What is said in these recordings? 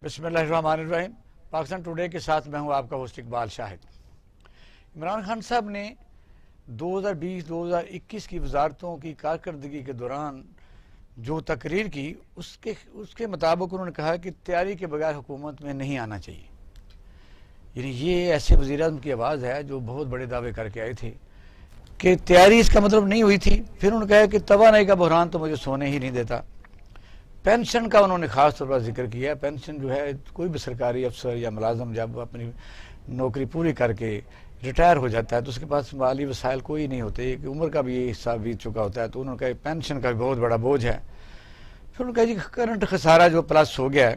بسم اللہ الرحمن الرحیم۔ پاکستان ٹوڈے کے ساتھ میں ہوں آپ کا ہوسٹ اقبال شاہد۔ عمران خان صاحب نے 2020-2021 کی وزارتوں کی کارکردگی کے دوران جو تقریر کی اس کے مطابق انہوں نے کہا کہ تیاری کے بغیر حکومت میں نہیں آنا چاہیے۔ یعنی یہ ایسے وزیر اعظم کی آواز ہے جو بہت بڑے دعوے کر کے آئے تھے کہ تیاری اس کا مطلب نہیں ہوئی تھی۔ پھر انہوں نے کہا کہ توانائی کا بحران تو مجھے سونے ہی نہیں دیتا۔ پینشن کا انہوں نے خاص طور پر ذکر کیا۔ پینشن جو ہے کوئی بھی سرکاری افسر یا ملازم جب اپنی نوکری پوری کر کے ریٹائر ہو جاتا ہے تو اس کے پاس مالی وسائل کوئی نہیں ہوتے، کہ عمر کا بھی یہ حصہ بیت چکا ہوتا ہے، تو انہوں نے کہا پینشن کا بھی بہت بڑا بوجھ ہے۔ پھر انہوں نے کہا جی کرنٹ خسارہ جو پلس ہو گیا ہے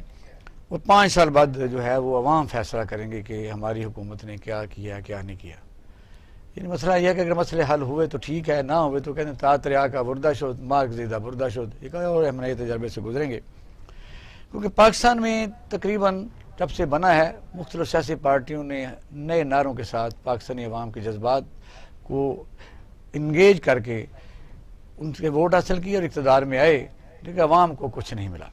وہ 5 سال بعد جو ہے وہ عوام فیصلہ کریں گے کہ ہماری حکومت نے کیا کیا کیا نہیں کیا۔ یعنی مسئلہ یہ ہے کہ اگر مسئلے حل ہوئے تو ٹھیک ہے، نہ ہوئے تو کہتے ہیں تا دریا کا بردہ شد مارگ زیدہ بردہ شد، ایک اور ہم نئے تجربے سے گزریں گے۔ کیونکہ پاکستان میں تقریباً جب سے بنا ہے مختلف سیاسی پارٹیوں نے نئے نعروں کے ساتھ پاکستانی عوام کے جذبات کو انگیج کر کے ان کے ووٹ حاصل کیے اور اقتدار میں آئے، لیکن عوام کو کچھ نہیں ملا۔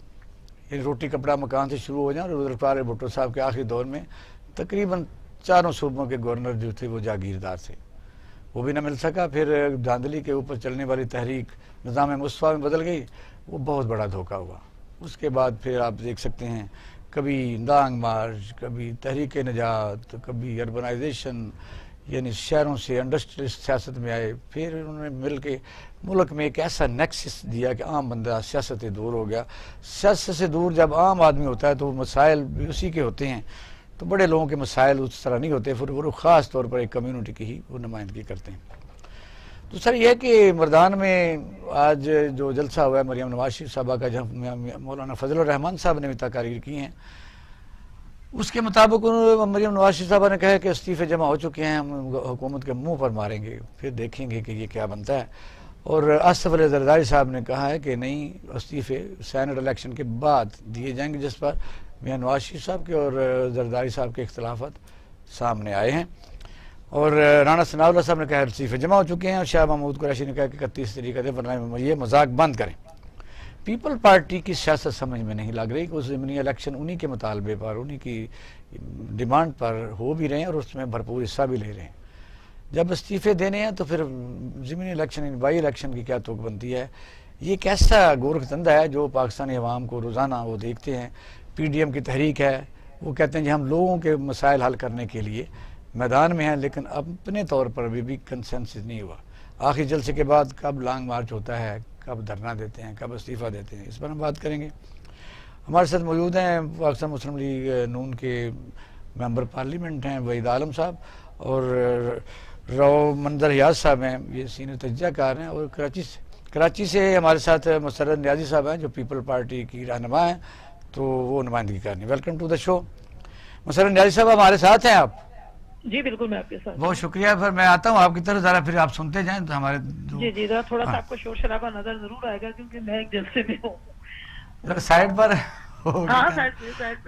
یعنی روٹی کپڑا مکان سے شروع ہو جائیں اور عبدالقادر بھٹو صاحب کے آخری دور میں تقریباً 4 صوبوں کے گورنر جو تھے وہ جاگیردار تھے، وہ بھی نہ مل سکا۔ پھر دھاندلی کے اوپر چلنے والی تحریک نظام مصطفیٰ میں بدل گئی، وہ بہت بڑا دھوکہ ہوا۔ اس کے بعد پھر آپ دیکھ سکتے ہیں کبھی لانگ مارچ، کبھی تحریک نجات، کبھی اربنائزیشن، یعنی شہروں سے انڈسٹریل سیاست میں آئے۔ پھر انہوں نے مل کے ملک میں ایک ایسا نیکسس دیا کہ عام بندہ سیاست سے دور ہو گیا۔ سیاست سے دور جب عام آدمی ہوتا ہے تو مسائل بھی اسی کے ہوتے ہیں، تو بڑے لوگوں کے مسائل اس طرح نہیں ہوتے، پھر وہ خاص طور پر ایک کمیونٹی کی ہی وہ نمائندگی کرتے ہیں۔ دوسرا یہ ہے کہ مردان میں آج جو جلسہ ہوا ہے مریم نواز شریف صاحبہ کا، جہاں مولانا فضل الرحمان صاحب نے بھی تقاریر کی ہیں، اس کے مطابق مریم نواز شریف صاحبہ نے کہا کہ استعفے جمع ہو چکے ہیں، ہم حکومت کے منہ پر ماریں گے، پھر دیکھیں گے کہ یہ کیا بنتا ہے۔ اور آصف علی زرداری صاحب نے کہا ہے کہ نہیں، استعفے سینٹ الیکشن کے بعد دیے جائیں گے، جس پر میاں نواز شریف صاحب کے اور زرداری صاحب کے اختلافات سامنے آئے ہیں۔ اور رانا ثناء اللہ صاحب نے کہا استعفے جمع ہو چکے ہیں، اور شاہ محمود قریشی نے کہا کہ 31 طریقہ دے ورنہ یہ مذاق بند کریں۔ پیپل پارٹی کی سیاست سمجھ میں نہیں لگ رہی کہ ضمنی الیکشن انہی کے مطالبے پر، انہی کی ڈیمانڈ پر ہو بھی رہے ہیں اور اس میں بھرپور حصہ بھی لے رہے ہیں۔ جب استعفے دینے ہیں تو پھر ضمنی الیکشن بائی الیکشن کی کیا توق بنتی ہے؟ یہ ایک ایسا گورکھ دھندا ہے جو پاکستانی عوام کو روزانہ وہ دیکھتے ہیں۔ پی ڈی ایم کی تحریک ہے، وہ کہتے ہیں جی ہم لوگوں کے مسائل حل کرنے کے لیے میدان میں ہیں، لیکن اپنے طور پر بھی کنسنسس نہیں ہوا۔ آخری جلسے کے بعد کب لانگ مارچ ہوتا ہے، کب دھرنا دیتے ہیں، کب استعفیٰ دیتے ہیں، اس پر ہم بات کریں گے۔ ہمارے ساتھ موجود ہیں پاکستان مسلم لیگ نون کے ممبر پارلیمنٹ ہیں وحید عالم صاحب، اور رو منظر ریاض صاحب ہیں، یہ سینئر تجزیہ کار ہیں، اور کراچی سے ہمارے ساتھ مسرت نیازی صاحب ہیں جو پیپل پارٹی کی رہنما ہیں، تو وہ نمائندگی کرنی۔ ویلکم ٹو دا شو۔ مسرت نیازی صاحب ہمارے ساتھ ہیں آپ؟ جی بالکل، میں آپ کے ساتھ بہت شکریہ۔ پھر میں آتا ہوں آپ کی طرف، ذرا پھر آپ سنتے جائیں تو ہمارے جی تھوڑا سا آپ کو شور شرابہ نظر ضرور آئے گا کیونکہ میں ایک جلسے میں ہوں۔ سائڈ پر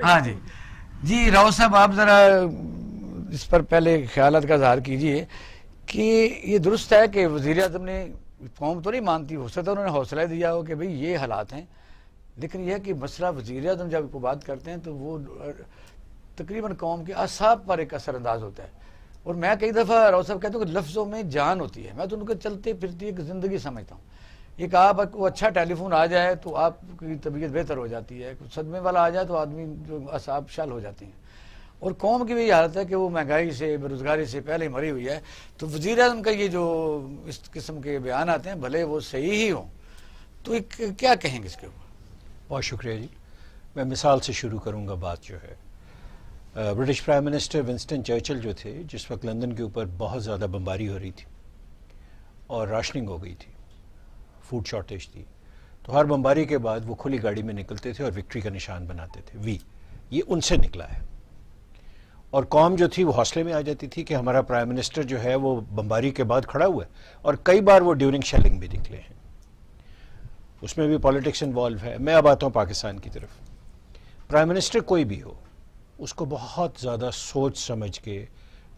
ہاں جی راؤ صاحب، آپ ذرا اس پر پہلے خیالات کا اظہار کیجئے کہ یہ درست ہے کہ وزیر اعظم نے قوم تو نہیں مانتی، ہو سکتا انہوں نے حوصلہ دیا ہو کہ بھئی یہ حالات ہیں، لیکن یہ ہے کہ مسئلہ وزیر اعظم جب کو بات کرتے ہیں تو وہ تقریباً قوم کے اعصاب پر ایک اثر انداز ہوتا ہے۔ اور میں کئی دفعہ راؤ صاحب کہتا ہوں کہ لفظوں میں جان ہوتی ہے، میں تو ان کو چلتے پھرتی ایک زندگی سمجھتا ہوں۔ ایک آپ کو اچھا ٹیلی فون آ جائے تو آپ کی طبیعت بہتر ہو جاتی ہے، کچھ صدمے والا آ جائے تو آدمی جو اعصاب شل ہو جاتے ہیں۔ اور قوم کی بھی یہ حالت ہے کہ وہ مہنگائی سے، بےروزگاری سے پہلے مری ہوئی ہے، تو وزیر اعظم کا یہ جو اس قسم کے بیان آتے ہیں بھلے وہ صحیح ہی ہوں، تو کیا کہیں گے اس کے اوپر؟ بہت شکریہ جی۔ میں مثال سے شروع کروں گا بات جو ہے۔ British prime minister Winston Churchill جو تھے، جس وقت لندن کے اوپر بہت زیادہ بمباری ہو رہی تھی اور راشننگ ہو گئی تھی، فوڈ شارٹیج تھی، تو ہر بمباری کے بعد وہ کھلی گاڑی میں نکلتے تھے اور وکٹری کا نشان بناتے تھے، وی، یہ ان سے نکلا ہے۔ اور قوم جو تھی وہ حوصلے میں آ جاتی تھی کہ ہمارا پرائم منسٹر جو ہے وہ بمباری کے بعد کھڑا ہوا ہے، اور کئی بار وہ ڈیورنگ شیلنگ بھی نکلے ہیں، اس میں بھی پالیٹکس انوالو ہے۔ میں اب آتا ہوں پاکستان کی طرف۔ پرائم منسٹر کوئی بھی ہو، اس کو بہت زیادہ سوچ سمجھ کے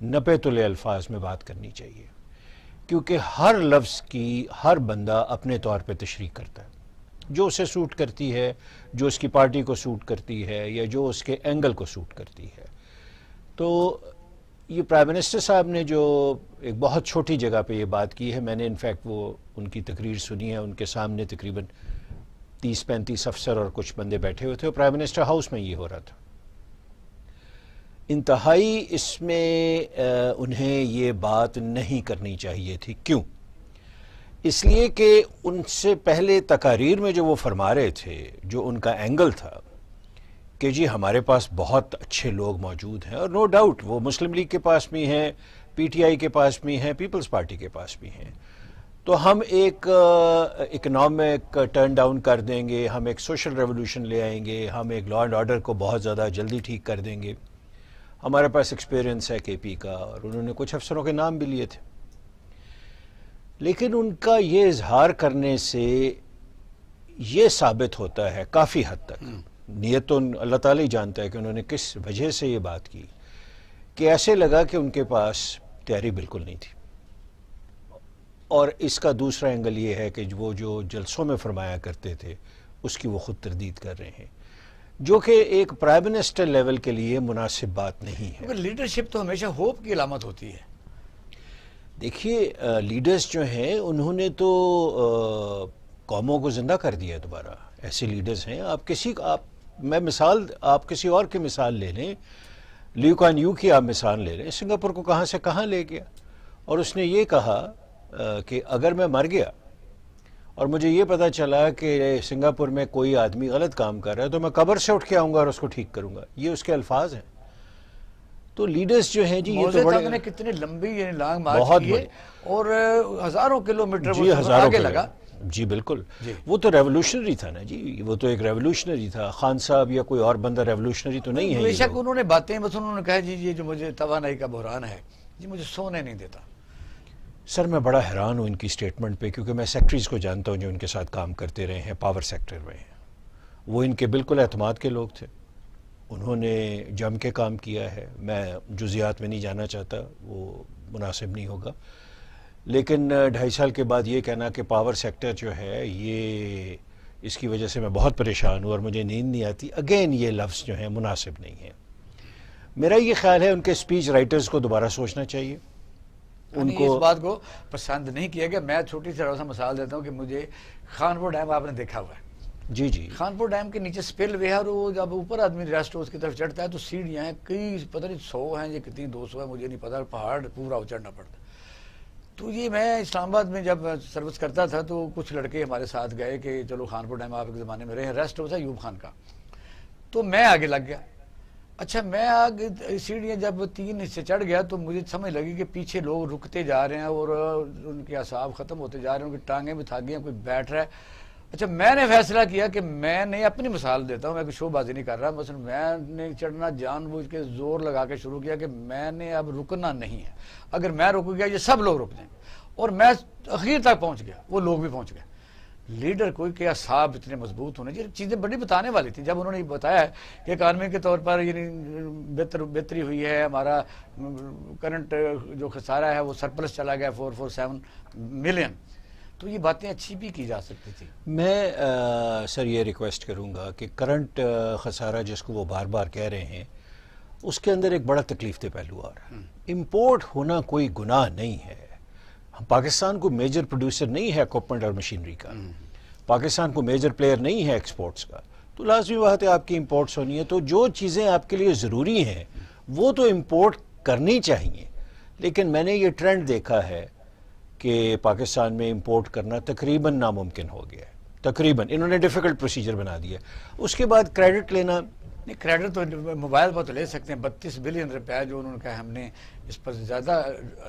نپے تلے الفاظ میں بات کرنی چاہیے، کیونکہ ہر لفظ کی ہر بندہ اپنے طور پہ تشریح کرتا ہے۔ جو اسے سوٹ کرتی ہے، جو اس کی پارٹی کو سوٹ کرتی ہے، یا جو اس کے اینگل کو سوٹ کرتی ہے. تو یہ پرائم منسٹر صاحب نے جو ایک بہت چھوٹی جگہ پہ یہ بات کی ہے، میں نے انفیکٹ وہ ان کی تقریر سنی ہے، ان کے سامنے تقریباً 30-35 افسر اور کچھ بندے بیٹھے ہوئے تھے، اور پرائم منسٹر ہاؤس میں یہ ہو رہا تھا. انتہائی اس میں انہیں یہ بات نہیں کرنی چاہیے تھی. کیوں؟ اس لیے کہ ان سے پہلے تقاریر میں جو وہ فرما رہے تھے، جو ان کا اینگل تھا کہ جی ہمارے پاس بہت اچھے لوگ موجود ہیں، اور نو ڈاؤٹ وہ مسلم لیگ کے پاس بھی ہیں، پی ٹی آئی کے پاس بھی ہیں، پیپلز پارٹی کے پاس بھی ہیں، تو ہم ایک اکنامک ٹرن ڈاؤن کر دیں گے، ہم ایک سوشل ریولوشن لے آئیں گے، ہم ایک لا اینڈ آرڈر کو بہت زیادہ جلدی ٹھیک کر دیں گے. ہمارے پاس ایکسپیرینس ہے کے پی کا، اور انہوں نے کچھ افسروں کے نام بھی لیے تھے. لیکن ان کا یہ اظہار کرنے سے یہ ثابت ہوتا ہے کافی حد تک، نیت تو اللہ تعالیٰ ہی جانتا ہے کہ انہوں نے کس وجہ سے یہ بات کی، کہ ایسے لگا کہ ان کے پاس تیاری بالکل نہیں تھی. اور اس کا دوسرا اینگل یہ ہے کہ وہ جو جلسوں میں فرمایا کرتے تھے اس کی وہ خود تردید کر رہے ہیں، جو کہ ایک پرائم منسٹر لیول کے لیے مناسب بات نہیں ہے. لیڈرشپ تو ہمیشہ ہوپ کی علامت ہوتی ہے. دیکھیے لیڈرز جو ہیں انہوں نے تو قوموں کو زندہ کر دیا دوبارہ. ایسے لیڈرز ہیں، آپ کسی اور کی مثال لے لیں، لیو کوان یو کی آپ مثال لے لیں. سنگاپور کو کہاں سے کہاں لے گیا، اور اس نے یہ کہا کہ اگر میں مر گیا اور مجھے یہ پتا چلا کہ سنگاپور میں کوئی آدمی غلط کام کر رہا ہے تو میں قبر سے اٹھ کے آؤں گا اور اس کو ٹھیک کروں گا. یہ اس کے الفاظ ہیں. تو لیڈرز جو ہیں جی یہ تو بڑے نے کتنی لمبی یعنی لانگ مارچ کی ہے اور ہزاروں کلومیٹر آگے لگا. جی بالکل، وہ تو ریولوشنری تھا نا جی، وہ تو ایک ریولوشنری تھا. خان صاحب یا کوئی اور بندہ ریولوشنری تو نہیں ہے. بے شک انہوں نے باتیں، بس انہوں نے کہا جی یہ جو مجھے توانائی کا بحران ہے جی مجھے سونے نہیں دیتا. سر میں بڑا حیران ہوں ان کی سٹیٹمنٹ پہ، کیونکہ میں سیکٹریز کو جانتا ہوں جو ان کے ساتھ کام کرتے رہے ہیں پاور سیکٹر میں. وہ ان کے بالکل اعتماد کے لوگ تھے، انہوں نے جم کے کام کیا ہے. میں جزیات میں نہیں جانا چاہتا، وہ مناسب نہیں ہوگا. لیکن 2.5 سال کے بعد یہ کہنا کہ پاور سیکٹر جو ہے یہ اس کی وجہ سے میں بہت پریشان ہوں اور مجھے نیند نہیں آتی، اگین یہ لفظ جو ہیں مناسب نہیں ہے. میرا یہ خیال ہے ان کے اسپیچ رائٹرز کو دوبارہ سوچنا چاہیے. ان کو اس بات کو پسند نہیں کیا گیا. میں چھوٹی سی مثال دیتا ہوں کہ مجھے خانپور ڈیم آپ نے دیکھا ہوا ہے. جی جی، خانپور ڈیم کے نیچے سپل وے ہے، اور وہ جب اوپر آدمی ریسٹ ہاؤس کی طرف چڑھتا ہے تو سیڑھیاں ہیں، کئی پتہ نہیں 100 ہیں یا کتنی 200 ہے مجھے نہیں پتا، پہاڑ پورا چڑھنا پڑتا. تو یہ میں اسلام آباد میں جب سروس کرتا تھا تو کچھ لڑکے ہمارے ساتھ گئے کہ چلو خانپور ڈیم آپ کے زمانے میں رہے ہیں، ریسٹ ہاؤس ہے ایوب خان کا. تو میں آگے لگ گیا. اچھا میں آگے سیڑھیاں جب 3 حصے چڑھ گیا تو مجھے سمجھ لگی کہ پیچھے لوگ رکتے جا رہے ہیں اور ان کے اعصاب ختم ہوتے جا رہے ہیں، ان کی ٹانگیں بھی تھک گئی ہیں، کوئی بیٹھ رہا ہے. اچھا میں نے فیصلہ کیا کہ میں نے اپنی مثال دیتا ہوں، میں کوئی شو بازی نہیں کر رہا، مثلا میں نے چڑھنا جان بوجھ کے زور لگا کے شروع کیا کہ میں نے اب رکنا نہیں ہے. اگر میں رک گیا یہ سب لوگ رک جائیں گے. اور میں اخیر تک پہنچ گیا، وہ لوگ بھی پہنچ گئے. لیڈر کوئی کہ اعصاب اتنے مضبوط ہونے چاہیے. چیزیں بڑی بتانے والی تھیں. جب انہوں نے بتایا کہ اکانومی کے طور پر یعنی بہتری ہوئی ہے، ہمارا کرنٹ جو خسارہ ہے وہ سرپلس چلا گیا 447 ملین، تو یہ باتیں اچھی بھی کی جا سکتی تھی. میں سر یہ ریکویسٹ کروں گا کہ کرنٹ خسارہ جس کو وہ بار بار کہہ رہے ہیں اس کے اندر ایک بڑا تکلیف دہ پہلو آ رہا ہے. امپورٹ ہونا کوئی گناہ نہیں ہے. پاکستان کو میجر پروڈیوسر نہیں ہے اکوپمنٹ اور مشینری کا، پاکستان کو میجر پلیئر نہیں ہے ایکسپورٹس کا، تو لازمی بات ہے آپ کی امپورٹس ہونی ہے. تو جو چیزیں آپ کے لیے ضروری ہیں وہ تو امپورٹ کرنی چاہیے. لیکن میں نے یہ ٹرینڈ دیکھا ہے کہ پاکستان میں امپورٹ کرنا تقریباً ناممکن ہو گیا ہے. تقریباً انہوں نے ڈیفیکلٹ پروسیجر بنا دیا. اس کے بعد کریڈٹ لینا، نہیں کریڈٹ تو موبائل پر تو لے سکتے ہیں. 32 بلین روپے جو انہوں نے کہا ہم نے اس پر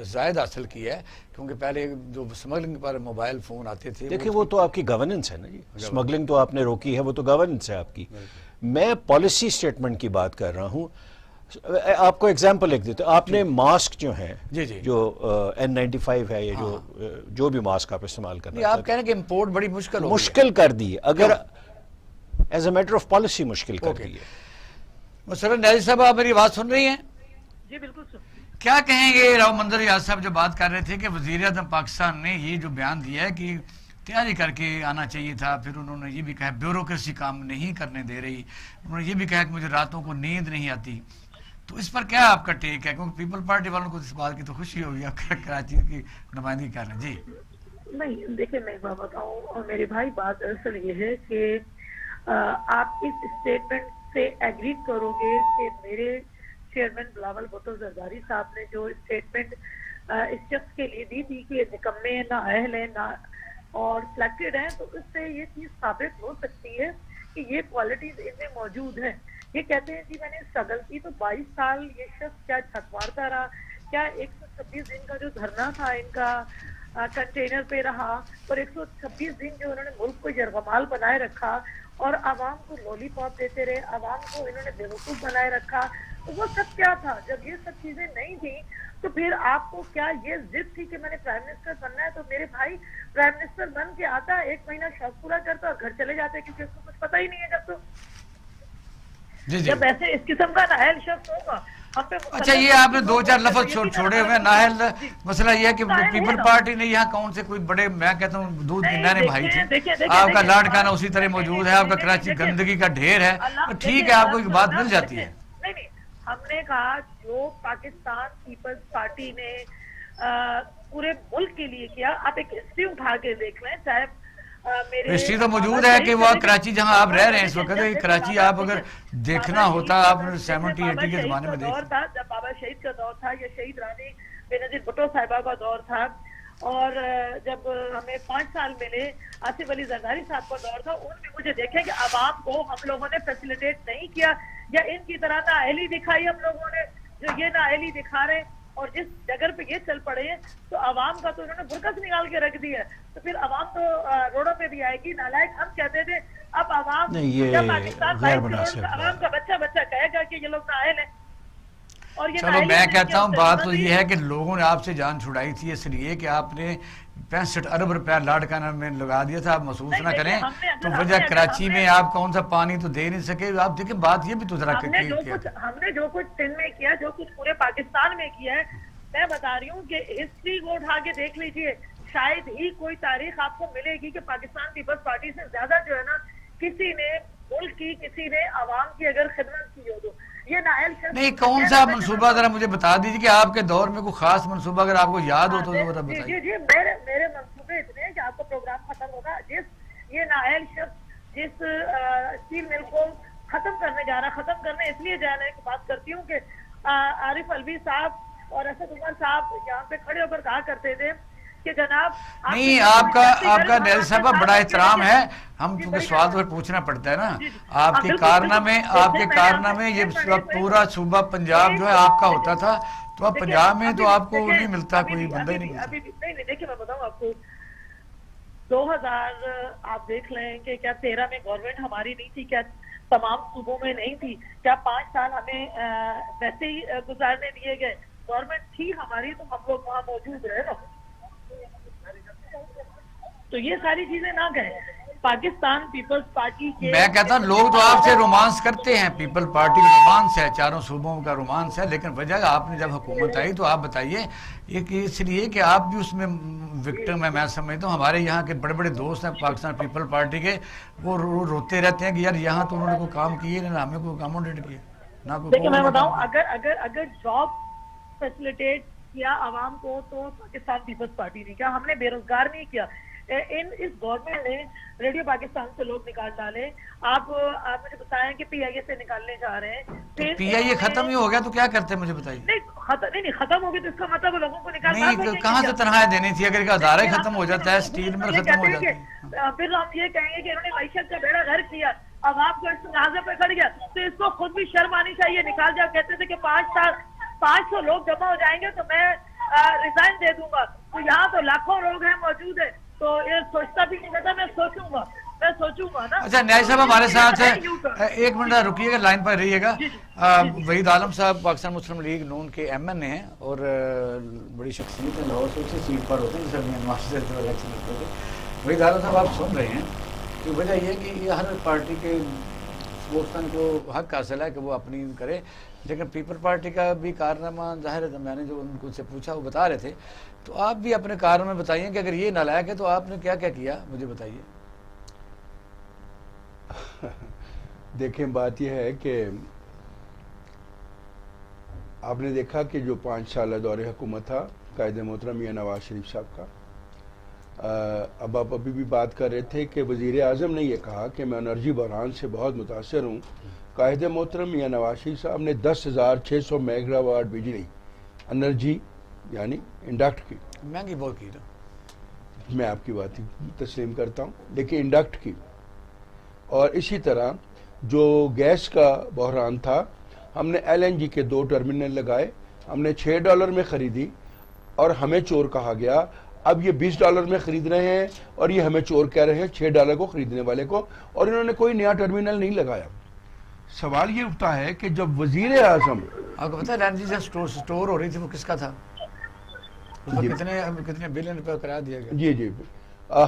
زائد حاصل کیا ہے، کیونکہ پہلے جو سمگلنگ پر موبائل فون آتے تھے. دیکھیں وہ تو آپ کی گورننس ہے نا جی، سمگلنگ تو آپ نے روکی ہے، وہ تو گورننس ہے آپ کی. میں پالیسی سٹیٹمنٹ کی بات کر رہا ہوں. آپ کو ایگزامپل ایک دیتے، آپ نے ماسک جو ہیں جو N95 ہے، یا جو بھی ماسک آپ استعمال کرنا ہیں، آپ کہہ رہے ہیں کہ امپورٹ بڑی مشکل کر دی ہے، اگر as a matter of policy مشکل کر دی ہے. مسرت نیازی صاحب آپ میری بات سن رہی ہیں؟ جی بالکل سر. کیا کہیں گے راؤ منظر ریاض صاحب جو بات کر رہے تھے کہ وزیر اعظم پاکستان نے یہ جو بیان دیا ہے کہ تیاری کر کے آنا چاہیے تھا. پھر انہوں نے یہ بھی کہا بیوروکریسی کام نہیں کرنے دے رہی. انہوں نے یہ بھی کہا کہ مجھے راتوں کو نیند نہیں آتی. تو اس پر کیا آپ کا ٹیک ہے؟ کیونکہ پیپل پارٹی والوں کو اس بات کی تو خوشی ہوگی آپ کراچی کی نمائندگی کر رہے ہیں. جی نہیں دیکھیں میں ایک بات بتاؤں اور میرے بھائی، بات اصل یہ ہے کہ آپ اس اسٹیٹمنٹ سے ایگری کرو گے کہ میرے چیئرمین بلاول بھٹو زرداری صاحب نے جو اسٹیٹمنٹ اس شخص کے لیے دی تھی کہ نکمے نہ اہل ہیں نہ اور سلیکٹڈ ہیں، تو اس سے یہ چیز ثابت ہو سکتی ہے کہ یہ کوالٹیز ان میں موجود ہیں. یہ کہتے ہیں جی میں نے اسٹرگل کی، تو 22 سال یہ شخص کیا چھک مارتا رہا، کیا 126 دن کا جو دھرنا تھا ان کا کنٹینر پہ رہا، اور 126 دن جو انہوں نے ملک کو یرغمال بنائے رکھا اور عوام کو لولی پاپ دیتے رہے، عوام کو انہوں نے بیوقوف بنائے رکھا، تو وہ سب کیا تھا؟ جب یہ سب چیزیں نہیں تھیں تو پھر آپ کو کیا یہ ضد تھی کہ میں نے پرائم منسٹر بننا ہے؟ تو میرے بھائی پرائم منسٹر بن کے آتا، 1 مہینہ شوق پورا کرتا اور گھر چلے جاتے، کیونکہ اس کو کچھ پتہ ہی نہیں ہے. جب تو جب ایسے اس قسم کا نااہل شخص ہوگا. اچھا یہ آپ نے 2-4 لفظ چھوڑے ہوئے نااہل. مسئلہ یہ ہے کہ پیپل پارٹی نے یہاں کون سے کوئی بڑے، میں کہتا ہوں دودھ کے نانے بھائی تھے. آپ کا لاڈ کھانا اسی طرح موجود ہے، آپ کا کراچی گندگی کا ڈھیر ہے، ٹھیک ہے آپ کو ایک بات مل جاتی ہے. نہیں ہم نے کہا جو پاکستان پیپلز پارٹی نے پورے ملک کے لیے کیا، آپ ایک ہسٹری اٹھا کے دیکھ لیں. چاہے ہسٹری تو موجود ہے کہ وہ کراچی جہاں آپ رہ رہے ہیں اس وقت، کراچی آپ اگر دیکھنا ہوتا آپ 70-80 کے زمانے میں دور تھا جب بابا شہید کا دور تھا یا شہید رانی بینظیر بھٹو صاحبہ کا دور تھا، اور جب ہمیں 5 سال ملے آصف علی زرداری صاحب کا دور تھا، ان میں مجھے دیکھیں کہ عوام کو ہم لوگوں نے فیسیلیٹیٹ نہیں کیا، یا ان کی طرح نااہلی دکھائی ہم لوگوں نے جو یہ نااہلی دکھا رہے ہیں. اور جس جگہ پہ یہ چل پڑے ہیں تو عوام کا تو انہوں نے برکس نکال کے رکھ دیا ہے، تو پھر عوام تو روڈوں پہ بھی آئے گی. نالائق ہم کہتے تھے، اب عوام پاکستان عوام کا بچہ کہے گا کہ یہ لوگ نااہل ہیں. چلو میں کہتا ہوں بات تو یہ ہے کہ لوگوں نے آپ سے جان چھڑائی تھی اس لیے کہ آپ نے 65 ارب روپیہ لاڈ کھانا میں لگا دیا تھا. آپ محسوس نہ کریں تو وجہ کراچی میں آپ کون سا پانی تو دے نہیں سکے. آپ دیکھیں بات یہ بھی تو ذرا ہم نے جو کچھ سندھ میں کیا، جو کچھ پورے پاکستان میں کیا ہے، میں بتا رہی ہوں کہ ہسٹری کو اٹھا کے دیکھ لیجئے. شاید ہی کوئی تاریخ آپ کو ملے گی کہ پاکستان پیپلز پارٹی سے زیادہ جو ہے نا کسی نے ملک کی، کسی نے عوام کی اگر خدمت کی ہو. تو یہ نااہل شخص نہیں، کون سا منصوبہ ذرا مجھے بتا دیجیے کہ آپ کے دور میں کوئی خاص منصوبہ اگر آپ کو یاد ہو تو ذرا بتائیے. جی میرے منصوبے اتنے ہیں کہ آپ کا پروگرام ختم ہوگا. یہ نااہل شخص جس اسٹیل مل کو ختم کرنے جا رہا، ختم کرنے اس لیے جا رہا ہے کہ بات کرتی ہوں کہ عارف الوی صاحب اور اسد عمر صاحب یہاں پہ کھڑے ہو کر کہا کرتے تھے کہ جناب نہیں آپ کا نیل صاحب بڑا احترام ہے، ہم چونکہ سوال تو پوچھنا پڑتا ہے نا. آپ کے کارنامے یہ پورا صوبہ پنجاب جو ہے آپ کا ہوتا تھا، تو اب پنجاب میں تو آپ کو نہیں ملتا، کوئی بندہ ہی نہیں ملتا. نہیں دیکھیں میں بتاؤں آپ کو 2000 آپ دیکھ لیں کہ کیا 13 میں گورنمنٹ ہماری نہیں تھی، کیا تمام صوبوں میں نہیں تھی، کیا 5 سال ہمیں ویسے ہی گزارنے دیے گئے؟ گورنمنٹ تھی ہماری تو ہم لوگ وہاں موجود رہے نا. تو یہ ساری چیزیں نہ کہیں. پاکستان پیپلز پارٹی کے میں کہتا ہوں لوگ تو آپ سے رومانس کرتے ہیں، پیپل پارٹی رومانس ہے، چاروں صوبوں کا رومانس ہے، لیکن وجہ آپ نے جب حکومت آئی تو آپ بتائیے یہ کہ اس لیے کہ آپ بھی اس میں وکٹم ہے. میں سمجھتا ہوں ہمارے یہاں کے بڑے بڑے دوست ہیں پاکستان پیپل پارٹی کے، وہ روتے رہتے ہیں کہ یار یہاں تو انہوں نے کوئی کام کیے نہ ہمیں کوئی اکاموڈیٹ کیا نہ کوئی. دیکھیں میں بتاؤں اگر جاب فیسیلیٹیٹ کیا عوام کو تو پاکستان پیپلز پارٹی نے کیا. ہم نے بے روزگار نہیں کیا. اس گورنمنٹ نے ریڈیو پاکستان سے لوگ نکال ڈالے. آپ مجھے بتائیں کہ پی آئی اے سے نکالنے جا رہے ہیں. پی آئی اے ختم ہی ہو گیا تو کیا کرتے ہیں مجھے بتائیے. نہیں ختم ہو گیا تو اس کا مطلب لوگوں کو نہیں کہاں سے تنخواہیں دینی تھی اگر ادارہ ہی ختم ہو جاتا ہے، اسٹیل مل ختم ہو جاتی ہے. پھر ہم یہ کہیں گے کہ انہوں نے معیشت کا بیڑا غرق کیا، اب آپ کو اس تنازع پہ کھڑ گیا تو اس کو خود بھی شرم آنی چاہیے. نکال جاؤ. کہتے تھے کہ 500 لوگ جمع ہو جائیں گے تو میں ریزائن دے دوں گا. تو یہاں تو لاکھوں لوگ ہیں موجود ہیں، تو یہ سوچتا بھی نہیں تھا. میں سوچوں گا نا. اچھا نیاز صاحب ہمارے ساتھ ہے، 1 منٹ رکیے گا، لائن پر رہیے گا. وحید عالم صاحب پاکستان مسلم لیگ نون کے ایم این اے ہیں اور بڑی شخصیت ہیں، لاہور سے اسی سیٹ پر ہوتے ہیں جیسے میانمار سے الیکشن لڑتے تھے. وحید عالم صاحب آپ سن رہے ہیں کہ وجہ یہ کہ یہ ہر پارٹی کے اسپوکس مین کو حق حاصل ہے کہ وہ اپنی کرے، لیکن پیپل پارٹی کا بھی کارنامہ ظاہر ہے، میں نے جو ان سے پوچھا وہ بتا رہے تھے، تو آپ بھی اپنے کارنامے میں بتائیے کہ اگر یہ نالائق ہے تو آپ نے کیا کیا کیا، مجھے بتائیے۔ دیکھیں بات یہ ہے کہ آپ نے دیکھا کہ جو 5 سالہ دور حکومت تھا قائد محترم میاں نواز شریف صاحب کا، اب آپ ابھی بھی بات کر رہے تھے کہ وزیر اعظم نے یہ کہا کہ میں انرجی بحران سے بہت متاثر ہوں۔ قائد محترم میاں نواز شریف صاحب نے 10,600 میگا واٹ بجلی انرجی یعنی انڈکٹ کی، مہنگی بہت کی نا، میں آپ کی بات تسلیم کرتا ہوں، لیکن انڈکٹ کی۔ اور اسی طرح جو گیس کا بحران تھا، ہم نے LNG کے 2 ٹرمینل لگائے، ہم نے $6 میں خریدی اور ہمیں چور کہا گیا۔ اب یہ $20 میں خرید رہے ہیں اور یہ ہمیں چور کہہ رہے ہیں $6 کو خریدنے والے کو، اور انہوں نے کوئی نیا ٹرمینل نہیں لگایا۔ سوال یہ اٹھتا ہے کہ جب وزیر اعظم، آپ کو پتہ ہے LNG جو سٹور ہو رہی تھی وہ کس کا تھا؟ اس پر کتنے بلین روپے کرایہ دیا گیا؟ جی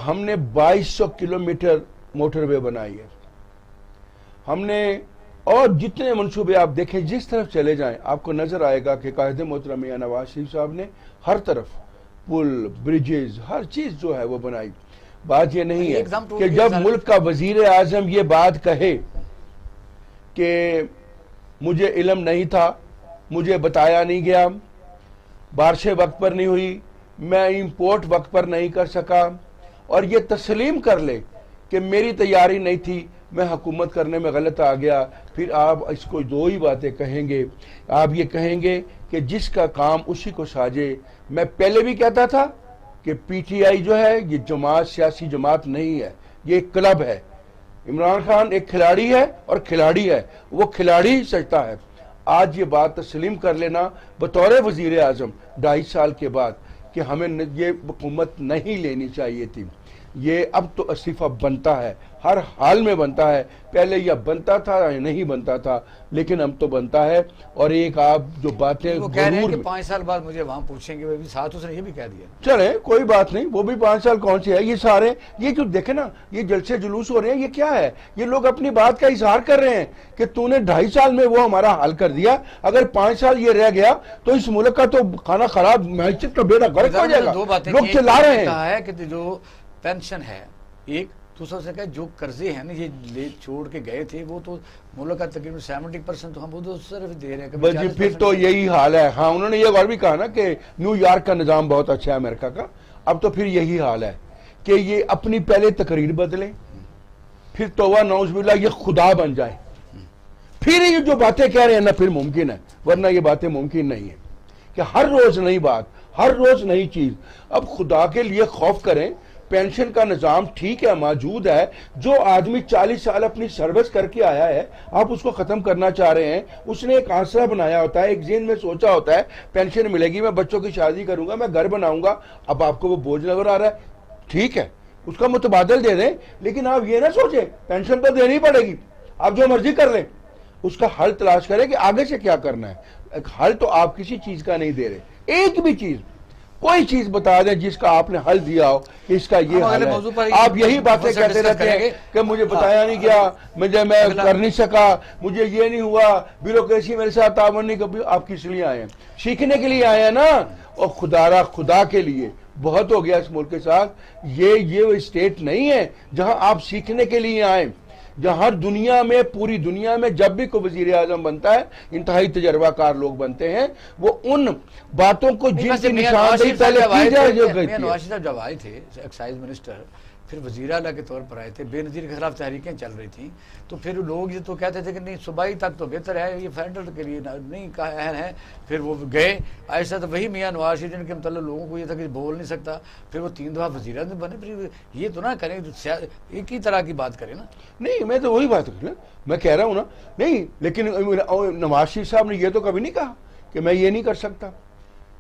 ہم نے 2200 کلومیٹر موٹر وے بنائی ہے، ہم نے، اور جتنے منصوبے آپ دیکھیں جس طرف چلے جائیں آپ کو نظر آئے گا کہ قائد محترم میاں نواز شریف صاحب نے ہر طرف پل، بریجز، ہر چیز جو ہے وہ بنائی۔ بات یہ نہیں ہے کہ جب ملک کا وزیر اعظم یہ بات کہے کہ مجھے علم نہیں تھا، مجھے بتایا نہیں گیا، بارشیں وقت پر نہیں ہوئی، میں امپورٹ وقت پر نہیں کر سکا، اور یہ تسلیم کر لے کہ میری تیاری نہیں تھی، میں حکومت کرنے میں غلط آ گیا، پھر آپ اس کو 2 ہی باتیں کہیں گے۔ آپ یہ کہیں گے کہ جس کا کام اسی کو ساجے۔ میں پہلے بھی کہتا تھا کہ PTI جو ہے یہ جماعت، سیاسی جماعت نہیں ہے، یہ ایک کلب ہے۔ عمران خان ایک کھلاڑی ہے اور کھلاڑی ہے، وہ کھلاڑی ہی سچتا ہے۔ آج یہ بات تسلیم کر لینا بطور وزیر اعظم 2.5 سال کے بعد کہ ہمیں یہ حکومت نہیں لینی چاہیے تھی، یہ اب تو استعفیٰ بنتا ہے، ہر حال میں بنتا ہے۔ پہلے یہ بنتا تھا یا نہیں بنتا تھا، لیکن اب تو بنتا ہے۔ اور ایک آپ جو باتیں وہ کہہ رہے ہیں کہ 5 سال بعد مجھے وہاں پوچھیں گے، وہ بھی ساتھ اس نے یہ بھی کہہ دیا۔ چلیں کوئی بات نہیں، وہ بھی 5 سال کون سے ہے، یہ سارے یہ جو دیکھیں نا یہ جلسے جلوس ہو رہے ہیں، یہ کیا ہے؟ یہ لوگ اپنی بات کا اظہار کر رہے ہیں کہ تو نے 2.5 سال میں وہ ہمارا حل کر دیا، اگر 5 سال یہ رہ گیا تو اس ملک کا تو کھانا خراب، معیشت کا بیڑا غرق ہو جائے گا۔ لوگ چلا رہے ہیں، کہا ہے کہ جو پینشن ہے ایک، دوسرا سے کہا جو قرضے ہیں نا یہ لے چھوڑ کے گئے تھے وہ تو ملک کا تقریباً 70% تو ہم وہ صرف دے رہے ہیں۔ جی پھر تو یہی حال ہے۔ ہاں انہوں نے یہ اور بھی کہا نا کہ نیو یارک کا نظام بہت اچھا ہے امریکہ کا، اب تو پھر یہی حال ہے کہ یہ اپنی پہلے تقریر بدلیں، پھر توبہ نعوذ باللہ یہ خدا بن جائے، پھر یہ جو باتیں کہہ رہے ہیں نا پھر ممکن ہے، ورنہ یہ باتیں ممکن نہیں ہیں کہ ہر روز نئی بات، ہر روز نئی چیز۔ اب خدا کے لیے خوف کریں، پینشن کا نظام ٹھیک ہے موجود ہے، جو آدمی 40 سال اپنی سروس کر کے آیا ہے آپ اس کو ختم کرنا چاہ رہے ہیں، اس نے ایک آسرا بنایا ہوتا ہے، ایک ذہن میں سوچا ہوتا ہے پینشن ملے گی، میں بچوں کی شادی کروں گا، میں گھر بناؤں گا، اب آپ کو وہ بوجھ نظر آ رہا ہے، ٹھیک ہے اس کا متبادل دے دیں، لیکن آپ یہ نہ سوچیں پینشن تو دینی پڑے گی، آپ جو مرضی کر لیں، اس کا حل تلاش کریں کہ آگے سے کیا کرنا ہے۔ حل تو آپ کسی چیز کا نہیں دے رہے، ایک بھی چیز، کوئی چیز بتا دیں جس کا آپ نے حل دیا ہو کہ اس کا یہ حل ہے۔ آپ یہی باتیں کہتے رہتے ہیں کہ مجھے بتایا نہیں گیا، میں کر نہیں سکا، مجھے یہ نہیں ہوا، بیوروکریسی میرے ساتھ تعاون نہیں کر۔ آپ کس لیے آئے ہیں؟ سیکھنے کے لیے آئے ہیں نا، اور خدا کے لیے بہت ہو گیا اس ملک کے ساتھ۔ یہ اسٹیٹ نہیں ہے جہاں آپ سیکھنے کے لیے آئیں، جہاں ہر دنیا میں، پوری دنیا میں جب بھی کوئی وزیر اعظم بنتا ہے انتہائی تجربہ کار لوگ بنتے ہیں، وہ ان باتوں کو جن کی نشاندہی پہلے کی جائے جو کہتی ہے۔ نواز صاحب جب آئے تھے ایکسائز منسٹر، پھر وزیر اعلیٰ کے طور پر آئے تھے، بے نظیر کے خلاف تحریکیں چل رہی تھیں، تو پھر لوگ یہ تو کہتے تھے کہ نہیں صوبائی تک تو بہتر ہے، یہ فیڈرل کے لیے نہیں اہم ہے۔ پھر وہ گئے ایسا تو وہی میاں نواز شریف جن کے متعلق لوگوں کو یہ تھا کہ بول نہیں سکتا، پھر وہ 3 دفعہ وزیر اعظم بنے۔ پھر یہ تو نہ کریں، ایک ہی طرح کی بات کریں نا۔ نہیں میں تو وہی بات کر رہا ہوں، میں کہہ رہا ہوں نا، نہیں لیکن نواز شریف صاحب نے یہ تو کبھی نہیں کہا کہ میں یہ نہیں کر سکتا،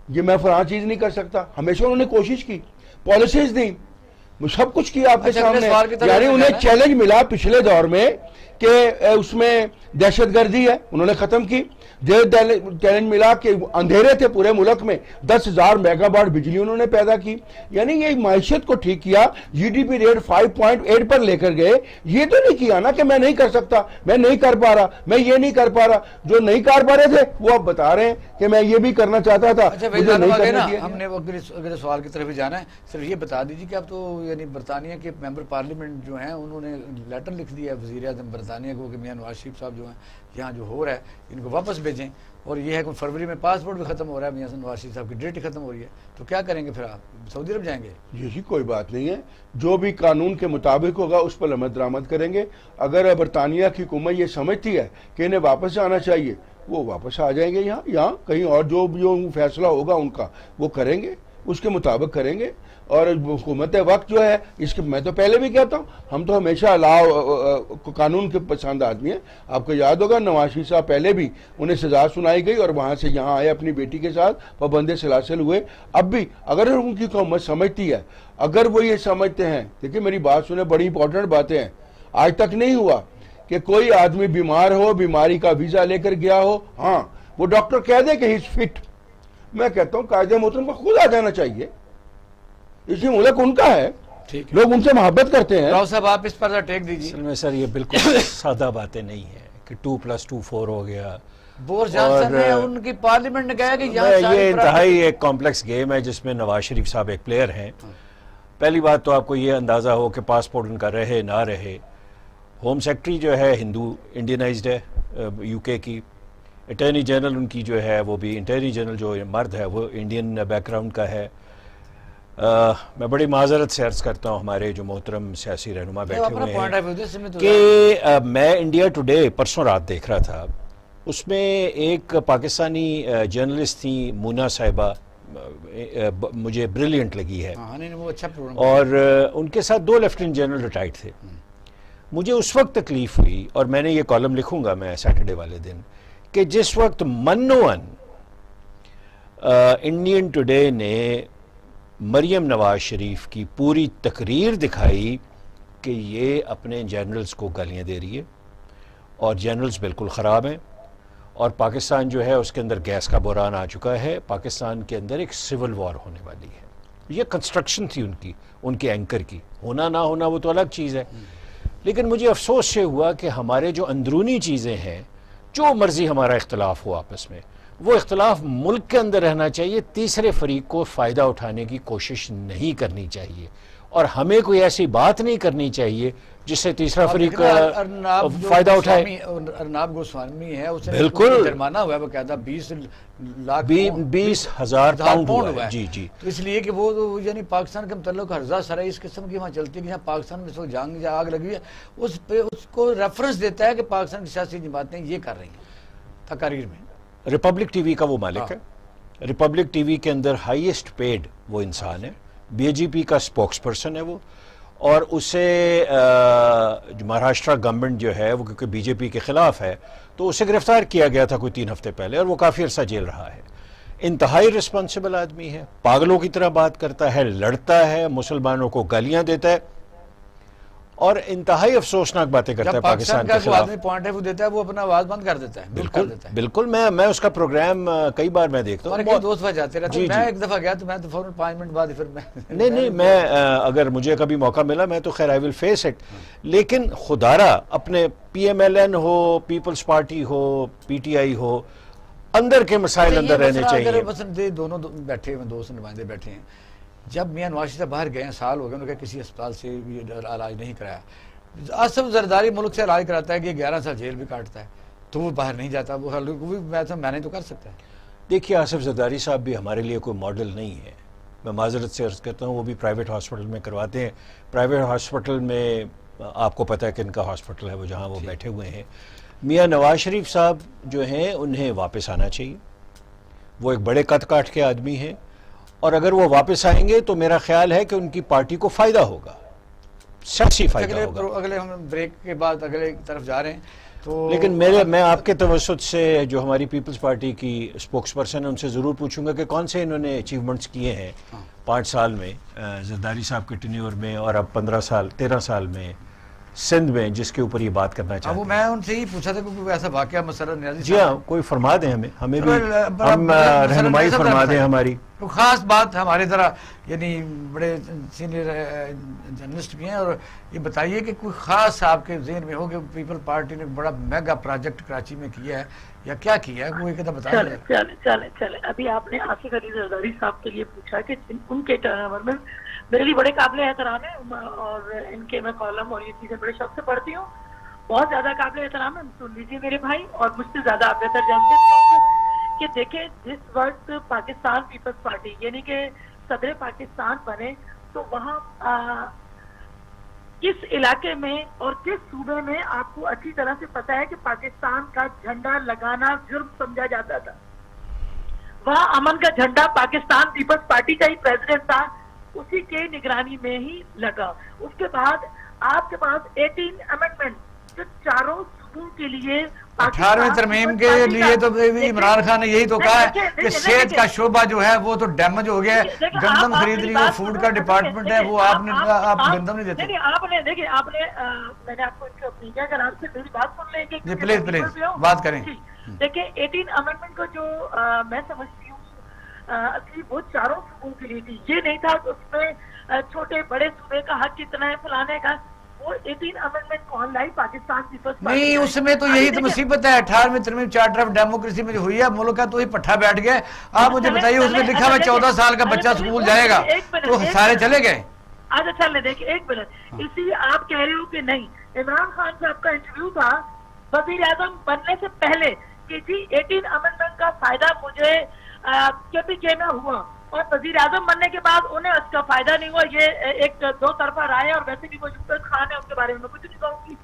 یہ میں فلاں چیز نہیں کر سکتا۔ ہمیشہ انہوں نے کوشش کی، پالیسیز دیں، سب کچھ کیا آپ کے سامنے، یعنی انہیں چیلنج ملا پچھلے دور میں کہ اس میں دہشت گردی ہے، انہوں نے ختم کی. چیلنج ملا کہ اندھیرے تھے پورے ملک میں، 10,000 میگا واٹ بجلی انہوں نے پیدا کی. یعنی یہ معیشت کو ٹھیک کیا، جی ڈی پی ریٹ 5.8 پر لے کر گئے. یہ تو نہیں کیا نا کہ میں نہیں کر سکتا، میں نہیں کر پا رہا، میں یہ نہیں کر پا رہا. جو نہیں کر پا رہے تھے وہ اب بتا رہے ہیں کہ میں یہ بھی کرنا چاہتا تھا، مجھے نہیں کرنے دیا. ہم نے اگر سوال کی طرف ہی جانا ہے، صرف یہ بتا دیجیے کہ اب تو یعنی برطانیہ کے ممبر پارلیمنٹ جو ہیں انہوں نے لیٹر لکھ دیا ہے وزیر اعظم برطانیہ کو کہ میاں نواز شریف صاحب جو ہیں یہاں جو ہو رہا ہے ان کو واپس بھیجیں. اور یہ ہے کہ فروری میں پاسپورٹ بھی ختم ہو رہا ہے، میاں نواز شریف صاحب کی ڈیٹ ختم ہو رہی ہے، تو کیا کریں گے پھر آپ؟ سعودی عرب جائیں گے؟ جی کوئی بات نہیں ہے، جو بھی قانون کے مطابق ہوگا اس پر عمل درآمد کریں گے. اگر برطانیہ کی حکومت یہ سمجھتی ہے کہ انہیں واپس جانا چاہیے، وہ واپس آ جائیں گے یہاں کہیں اور جو فیصلہ ہوگا ان کا وہ کریں گے، اس کے مطابق کریں گے. اور حکومت وقت جو ہے اس کے، میں تو پہلے بھی کہتا ہوں، ہم تو ہمیشہ قانون کے پسند آدمی ہیں. آپ کو یاد ہوگا نواز شریف صاحب پہلے بھی انہیں سزا سنائی گئی اور وہاں سے یہاں آئے اپنی بیٹی کے ساتھ پابند سلاسل ہوئے. اب بھی اگر ان کی حکومت سمجھتی ہے، اگر وہ یہ سمجھتے ہیں، دیکھیں میری بات سنیں، بڑی امپورٹنٹ باتیں ہیں. آج تک نہیں ہوا کہ کوئی آدمی بیمار ہو، بیماری کا ویزا لے کر گیا ہو، ہاں وہ ڈاکٹر کہہ دے کہ ہی از فٹ. میں کہتا ہوں قائد محترم کو خود آ جانا چاہیے، اسی ملک ان کا ہے، لوگ ان سے محبت کرتے ہیں. راؤ صاحب آپ اس پر ٹیک دیجیے. اصل میں سر یہ بالکل سادہ باتیں نہیں ہیں کہ 2+2 4 ہو گیا. بورس جانسن نے ان کی پارلیمنٹ نے کہا کہ یہاں یہ انتہائی ایک کمپلیکس گیم ہے جس میں نواز شریف صاحب ایک پلیئر ہیں. پہلی بات تو آپ کو یہ اندازہ ہو کہ پاسپورٹ ان کا رہے نہ رہے. ہوم سیکرٹری جو ہے ہندو انڈینائزڈ ہے یو کے کی. اٹارنی جنرل ان کی جو ہے وہ بھی اٹارنی جنرل جو مرد ہے وہ انڈین بیک گراؤنڈ کا ہے. میں بڑی معذرت سے عرض کرتا ہوں ہمارے جو محترم سیاسی رہنما بیٹھے ہوئے ہیں کہ میں انڈیا ٹوڈے پرسوں رات دیکھ رہا تھا. اس میں ایک پاکستانی جرنلسٹ تھی مونا صاحبہ، مجھے بریلینٹ لگی ہے، اور ان کے ساتھ 2 لیفٹیننٹ جنرل ریٹائرڈ تھے. مجھے اس وقت تکلیف ہوئی، اور میں نے یہ کالم لکھوں گا میں سیٹرڈے والے دن، کہ جس وقت منوان انڈین ٹوڈے نے مریم نواز شریف کی پوری تقریر دکھائی کہ یہ اپنے جنرلز کو گالیاں دے رہی ہے اور جنرلز بالکل خراب ہیں، اور پاکستان جو ہے اس کے اندر گیس کا بحران آ چکا ہے، پاکستان کے اندر ایک سول وار ہونے والی ہے. یہ کنسٹرکشن تھی ان کے اینکر کی، ہونا نہ ہونا وہ تو الگ چیز ہے. لیکن مجھے افسوس یہ ہوا کہ ہمارے جو اندرونی چیزیں ہیں، جو مرضی ہمارا اختلاف ہو آپس میں، وہ اختلاف ملک کے اندر رہنا چاہیے، تیسرے فریق کو فائدہ اٹھانے کی کوشش نہیں کرنی چاہیے، اور ہمیں کوئی ایسی بات نہیں کرنی چاہیے جس سے تیسرا فریق فائدہ اٹھائے. ارناب گوسوامی ہے، بالکل جرمانہ ہوا ہے، وہ کہتا 20,000 پاؤنڈ ہوا ہے. جی تو اس لیے کہ وہ یعنی پاکستان کے متعلق ہرزہ سرائی اس قسم کی وہاں چلتی ہے کہ یہاں پاکستان میں جنگ یا آگ لگی ہے، اس پہ اس کو ریفرنس دیتا ہے کہ پاکستان کی سیاسی جماعتیں یہ کر رہی ہیں تقاریر میں. ریپبلک ٹی وی کا وہ مالک ہے، ریپبلک ٹی وی کے اندر ہائیسٹ پیڈ وہ انسان ہے، بی جے پی کا سپوکس پرسن ہے وہ، اور اسے مہاراشٹرا گورنمنٹ جو ہے وہ کیونکہ بی جے پی کے خلاف ہے تو اسے گرفتار کیا گیا تھا کوئی 3 ہفتے پہلے، اور وہ کافی عرصہ جیل رہا ہے. انتہائی رسپانسبل آدمی ہے، پاگلوں کی طرح بات کرتا ہے، لڑتا ہے، مسلمانوں کو گالیاں دیتا ہے، اور انتہائی افسوسناک باتیں کرتا ہے پاکستان کے خلاف. آدمی پوائنٹ آف ویو دیتا ہے وہ اپنا آواز بند کر دیتا ہے. بالکل میں اس کا پروگرام کئی بار میں دیکھتا ہوں. ہمارے دوست جاتے رہتے ہیں. میں ایک دفعہ گیا تو میں تو فوراً 5 منٹ بعد پھر نہیں میں اگر مجھے کبھی موقع ملا میں تو خیر آئی ول فیس اٹ. لیکن خدارہ اپنے پی ایم ایل این ہو، پیپلز پارٹی ہو، پی ٹی آئی ہو، اندر کے مسائل اندر رہنے چاہیے. مثلا دونوں بیٹھے ہوئے دوست نمائندے بیٹھے ہیں، جب میاں نواز شریف باہر گئے ہیں، سال ہو گئے، انہوں نے کسی اسپتال سے بھی علاج نہیں کرایا. آصف زرداری ملک سے علاج کراتا ہے کہ 11 سال جیل بھی کاٹتا ہے، تو وہ باہر نہیں جاتا. وہ میں نے تو کر سکتا ہے. دیکھیے آصف زرداری صاحب بھی ہمارے لیے کوئی ماڈل نہیں ہے. میں معذرت سے عرض کرتا ہوں، وہ بھی پرائیویٹ ہاسپٹل میں کرواتے ہیں. پرائیویٹ ہاسپٹل میں آپ کو پتہ ہے کہ ان کا ہاسپٹل ہے وہ جہاں وہ بیٹھے ہوئے ہیں. میاں نواز شریف صاحب جو ہیں انہیں واپس آنا چاہیے. وہ ایک بڑے قد کاٹ کے آدمی ہیں، اور اگر وہ واپس آئیں گے تو میرا خیال ہے کہ ان کی پارٹی کو فائدہ ہوگا، سیاسی فائدہ ہوگا. اگلے ہم بریک کے بعد اگلے طرف جا رہے ہیں تو لیکن میں آپ کے توسط سے جو ہماری پیپلز پارٹی کی سپوکس پرسن ہے ان سے ضرور پوچھوں گا کہ کون سے انہوں نے اچیومنٹس کیے ہیں 5 سال میں زرداری صاحب کے ٹینیور میں، اور اب 13 سال میں سندھ میں جس کے اوپر یہ بات کرنا چاہتے وہ ہیں. میں ان سے ہی پوچھا تھا کہ کوئی ایسا واقعہ مسئلہ نیازی جی ہاں کوئی فرما دیں ہمیں بھی ہم رہنمائی فرما دیں ہماری. کوئی خاص بات ہمارے طرح یعنی بڑے سینئر جرنلسٹ بھی ہیں اور یہ بتائیے کہ کوئی خاص آپ کے ذہن میں ہو کہ پیپل پارٹی نے بڑا میگا پروجیکٹ کراچی میں کیا ہے یا کیا کیا ہے کوئی کہتا بتا دیں. چلے ابھی آپ نے آصف علی زرداری صاحب کے لیے پوچھا کہ ان کے ٹرن اوور میں میرے لیے بڑے قابل احترام ہے اور ان کے میں کالم اور یہ چیزیں بڑے شوق سے پڑھتی ہوں, بہت زیادہ قابل احترام ہے. سن لیجیے میرے بھائی, اور مجھ سے زیادہ آپ بہتر جانتے ہیں کہ دیکھیں جس وقت پاکستان پیپلز پارٹی یعنی کہ صدر پاکستان بنے تو وہاں کس علاقے میں اور کس صوبے میں آپ کو اچھی طرح سے پتا ہے کہ پاکستان کا جھنڈا لگانا جرم سمجھا جاتا تھا. وہاں امن کا جھنڈا پاکستان پیپلز پارٹی کا ہی پریزیڈنٹ تھا, اسی کے نگرانی میں ہی لگا. اس کے بعد آپ کے پاس 18 امینڈمنٹ جو چاروں صوبوں کے لیے 18ویں ترمیم کے لیے تو عمران خان نے یہی تو کہا ہے کہ صحت کا شعبہ جو ہے وہ تو ڈیمیج ہو گیا ہے, گندم خرید رہی ہے, فوڈ کا ڈپارٹمنٹ ہے وہ آپ گندم نہیں دیتے. آپ نے دیکھیں آپ نے میں نے آپ کو انٹرپٹ کیا, اگر آپ سے میری بات سن لیں کہ پلیز بات کریں. دیکھیں 18 امینڈمنٹ کو جو میں سمجھتی ہوں وہ چاروں صوبوں کے لیے تھی. یہ نہیں تھا کہ اس میں چھوٹے بڑے صوبے کا حق کتنا ہے فلانے کا. وہ 18 امینڈمنٹ کون لائی؟ پاکستان پیپلز پارٹی. نہیں اس میں تو یہی تو مصیبت ہے. 18ویں ترمیم چارٹر آف ڈیموکریسی میں جو ہوئی ہے ملک کا تو ہی پٹھا بیٹھ گیا. آپ مجھے بتائیے اس میں لکھا ہوا 14 سال کا بچہ اسکول جائے گا تو سارے چلے گئے. آج اچھا لے دیکھیں ایک منٹ, اسی آپ کہہ رہے ہو کہ نہیں عمران خان صاحب کا انٹرویو تھا وزیر اعظم بننے سے پہلے کہ جی 18 امینڈمنٹ کا فائدہ مجھے KPK میں ہوا اور وزیر اعظم بننے کے بعد انہیں اس کا فائدہ نہیں ہوا. یہ ایک دو طرفہ رائے اور ویسے بھی وہ یوسف خان ہے اس کے بارے میں کچھ نہیں کہوں گی.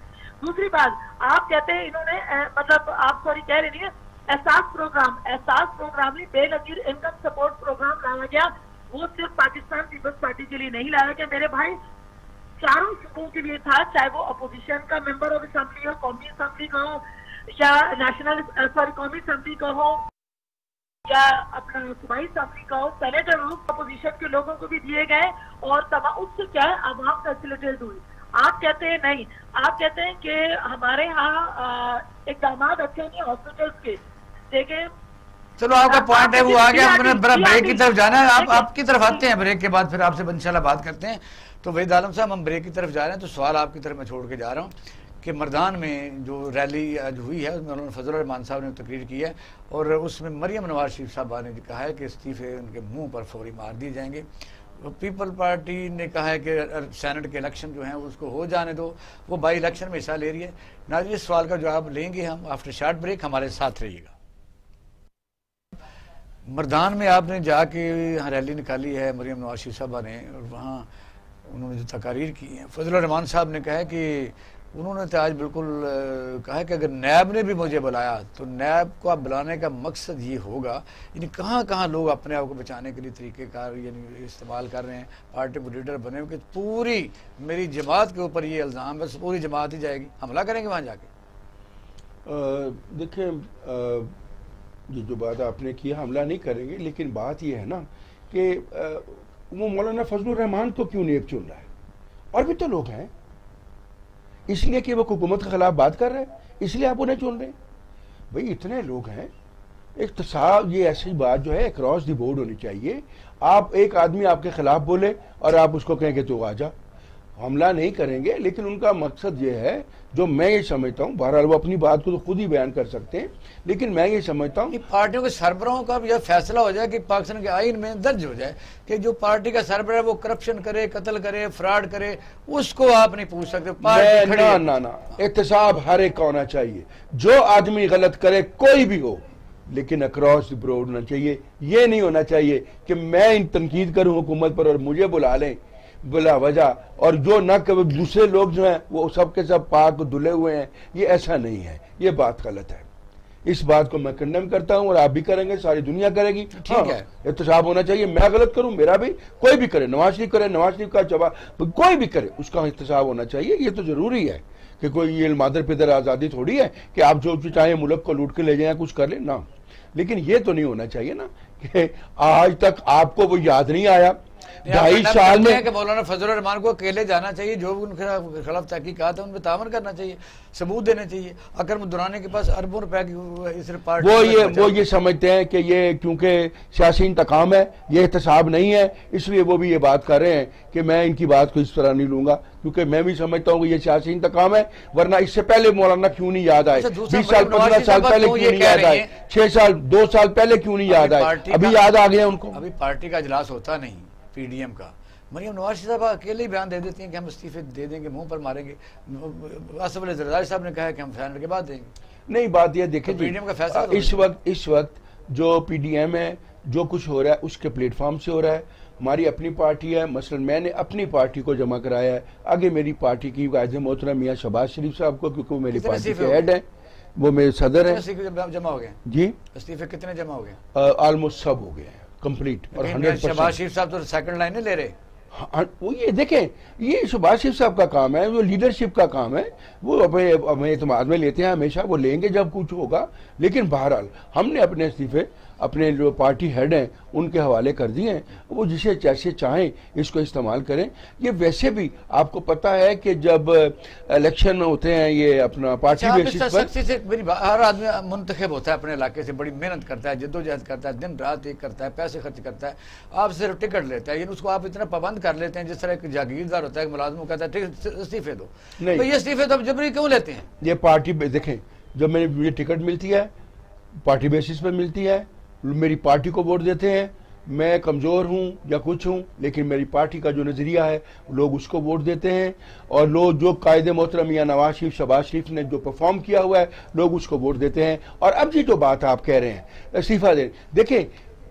دوسری بات آپ کہتے ہیں انہوں نے مطلب آپ سوری کہہ رہی ہیں احساس پروگرام نہیں بے نظیر انکم سپورٹ پروگرام لایا گیا. وہ صرف پاکستان پیپلز پارٹی کے لیے نہیں لایا گیا میرے بھائی, چاروں صوبوں کے لیے تھا, چاہے وہ اپوزیشن کا ممبر آف اسمبلی ہو, قومی اسمبلی کا ہو یا قومی اسمبلی کا ہو یا اپنا صوبائی اسمبلی کا ہو, سینیٹر ہو, اپوزیشن کے لوگوں کو بھی دیے گئے اور اس سے کیا ہے عوام فیسیلیٹیز ہوئی. آپ کہتے ہیں نہیں, آپ کہتے ہیں کہ ہمارے ہاں اقدامات اچھے نہیں ہاسپٹلس کے. دیکھیں چلو آپ کا پوائنٹ ہے وہ آ گیا, ہم نے بریک کی طرف جانا ہے. آپ کی طرف آتے ہیں بریک کے بعد پھر آپ سے انشاءاللہ بات کرتے ہیں. تو وحید عالم صاحب ہم بریک کی طرف جا رہے ہیں تو سوال آپ کی طرف میں چھوڑ کے جا رہا ہوں کہ مردان میں جو ریلی آج ہوئی ہے اس میں انہوں نے فضل الرحمان صاحب نے تقریر کی ہے اور اس میں مریم نواز شریف صاحبہ نے کہا ہے کہ استعفے ان کے منہ پر فوری مار دیے جائیں گے. پیپل پارٹی نے کہا ہے کہ سینٹ کے الیکشن جو ہیں اس کو ہو جانے دو, وہ بائی الیکشن میں حصہ لے رہی ہے. ناظرین اس سوال کا جواب لیں گے ہم آفٹر شارٹ بریک, ہمارے ساتھ رہیے گا. مردان میں آپ نے جا کے یہاں ریلی نکالی ہے مریم نواز شریف صاحبہ نے اور وہاں انہوں نے جو تقاریر کی ہیں, فضل الرحمان صاحب نے کہا کہ انہوں نے تو آج بالکل کہا کہ اگر نیب نے بھی مجھے بلایا تو نیب کو آپ بلانے کا مقصد یہ ہوگا, یعنی کہاں کہاں لوگ اپنے آپ کو بچانے کے لیے طریقہ کار یعنی استعمال کر رہے ہیں. پارٹی کو لیڈر بنے ہوئے کہ پوری میری جماعت کے اوپر یہ الزام ہے, پوری جماعت ہی جائے گی, حملہ کریں گے وہاں جا کے. دیکھیں یہ جو بات آپ نے کی حملہ نہیں کریں گے, لیکن بات یہ ہے نا کہ وہ مولانا فضل الرحمان کو کیوں نیب چن رہا ہے؟ اور بھی تو لوگ ہیں, اس لیے کہ وہ حکومت کے خلاف بات کر رہے ہیں اس لیے آپ انہیں چن رہے ہیں. بھئی اتنے لوگ ہیں, اقتصاد یہ ایسی بات جو ہے اکراس دی بورڈ ہونی چاہیے. آپ ایک آدمی آپ کے خلاف بولے اور آپ اس کو کہیں کہ تو آ جا, حملہ نہیں کریں گے. لیکن ان کا مقصد یہ ہے جو میں یہ سمجھتا ہوں, بہرحال وہ اپنی بات کو تو خود ہی بیان کر سکتے ہیں, لیکن میں یہ سمجھتا ہوں پارٹیوں کے سربراہوں کا بھی یہ فیصلہ ہو جائے کہ پاکستان کے آئین میں درج ہو جائے کہ جو پارٹی کا سربراہ وہ کرپشن کرے, قتل کرے, فراڈ کرے, اس کو آپ نہیں پوچھ سکتے. نہ احتساب ہر ایک کا ہونا چاہیے, جو آدمی غلط کرے کوئی بھی ہو, لیکن اکراس دی بورڈ ہونا چاہیے. یہ نہیں ہونا چاہیے کہ میں ان تنقید کروں حکومت پر اور مجھے بلا لیں بلا وجہ, اور جو نہ کہ دوسرے لوگ جو ہیں وہ سب کے سب پاک دھلے ہوئے ہیں. یہ ایسا نہیں ہے, یہ بات غلط ہے. اس بات کو میں کنڈیم کرتا ہوں اور آپ بھی کریں گے, ساری دنیا کرے گی. ٹھیک ہے, احتساب ہونا چاہیے. میں غلط کروں, میرا بھی, کوئی بھی کرے, نواز شریف کرے, نواز شریف کا جواب کوئی بھی کرے, اس کا احتساب ہونا چاہیے. یہ تو ضروری ہے کہ کوئی یہ مادر پدر آزادی تھوڑی ہے کہ آپ جو چاہیں ملک کو لوٹ کے لے جائیں کچھ کر لیں نا. لیکن یہ تو نہیں ہونا چاہیے نا کہ آج تک آپ کو وہ یاد نہیں آیا سال میں کہ مولانا فضل الرحمان کو اکیلے جانا چاہیے، جو ان کے خلاف تحقیقات ہیں ان پہ تعاون کرنا چاہیے، ثبوت دینے چاہیے۔ اکرم درانی کے پاس اربوں روپے کی اس پارٹی وہ یہ سمجھتے ہیں کہ یہ کیونکہ سیاسی انتقام ہے، یہ احتساب نہیں ہے، اس لیے وہ بھی یہ بات کر رہے ہیں کہ میں ان کی بات کو اس طرح نہیں لوں گا، کیونکہ میں بھی سمجھتا ہوں کہ یہ سیاسی انتقام ہے، ورنہ اس سے پہلے مولانا کیوں نہیں یاد آئے، 20 سال 15 سال پہلے کیوں نہیں یاد آئے، 6 سال 2 سال پہلے کیوں نہیں یاد آئے، ابھی یاد آ گیا ان کو۔ ابھی پارٹی کا اجلاس ہوتا نہیں پی ڈی ایم کا، مریم نواز شریف صاحب اکیلے ہی بیان دے دیتی ہیں کہ ہم استعفے دے دیں گے، منہ پر ماریں گے۔ آصف علی زرداری صاحب نے کہا ہے کہ ہم فائنل کے بعد دیں گے۔ نہیں، بات یہ دیکھیں پی ڈی ایم کا فیصلہ اس وقت جو پی ڈی ایم ہے، جو کچھ ہو رہا ہے اس کے پلیٹ فارم سے ہو رہا ہے۔ ہماری اپنی پارٹی ہے، مثلا میں نے اپنی پارٹی کو جمع کرایا ہے، آگے میری پارٹی کی قائد محترم میاں شہباز شریف صاحب کو، کیونکہ وہ میری پارٹی کے ہیڈ ہیں، وہ میرے صدر ہیں۔ جمع ہو گئے جی استعفے کتنے جمع ہو گئے؟ آلموسٹ سب ہو گئے ہیں کمپلیٹ، اور 100%۔ شہباز شریف صاحب تو سیکنڈ لائن نہیں لے رہے۔ وہ یہ دیکھیں، یہ شہباز شریف صاحب کا کام ہے، وہ لیڈرشپ کا کام ہے، وہ اپنے اعتماد میں لیتے ہیں، ہمیشہ وہ لیں گے جب کچھ ہوگا، لیکن بہرحال ہم نے اپنے استعفے اپنے جو پارٹی ہیڈ ہیں ان کے حوالے کر دیے ہیں، وہ جسے جیسے چاہیں اس کو استعمال کریں۔ یہ ویسے بھی آپ کو پتہ ہے کہ جب الیکشن ہوتے ہیں یہ اپنا پارٹی بیسس پر، ہر آدمی منتخب ہوتا ہے اپنے علاقے سے، بڑی محنت کرتا ہے، جدوجہد کرتا ہے، دن رات ایک کرتا ہے، پیسے خرچ کرتا ہے، آپ صرف ٹکٹ لیتا ہے، اس کو آپ اتنا پابند کر لیتے ہیں، جس طرح ایک جاگیردار ہوتا ہے، ایک ملازم کو کہتا ہے استعفے دو، تو یہ استعفے تو جبری کیوں لیتے ہیں؟ یہ پارٹی دیکھیں، جب مجھے ٹکٹ ملتی ہے پارٹی بیسس پر ملتی ہے، میری پارٹی کو ووٹ دیتے ہیں، میں کمزور ہوں یا کچھ ہوں، لیکن میری پارٹی کا جو نظریہ ہے لوگ اس کو ووٹ دیتے ہیں، اور لوگ جو قائد محترم یا نواز شریف شہباز شریف نے جو پرفارم کیا ہوا ہے لوگ اس کو ووٹ دیتے ہیں۔ اور اب یہ جو بات آپ کہہ رہے ہیں استعفیٰ دیں، دیکھیں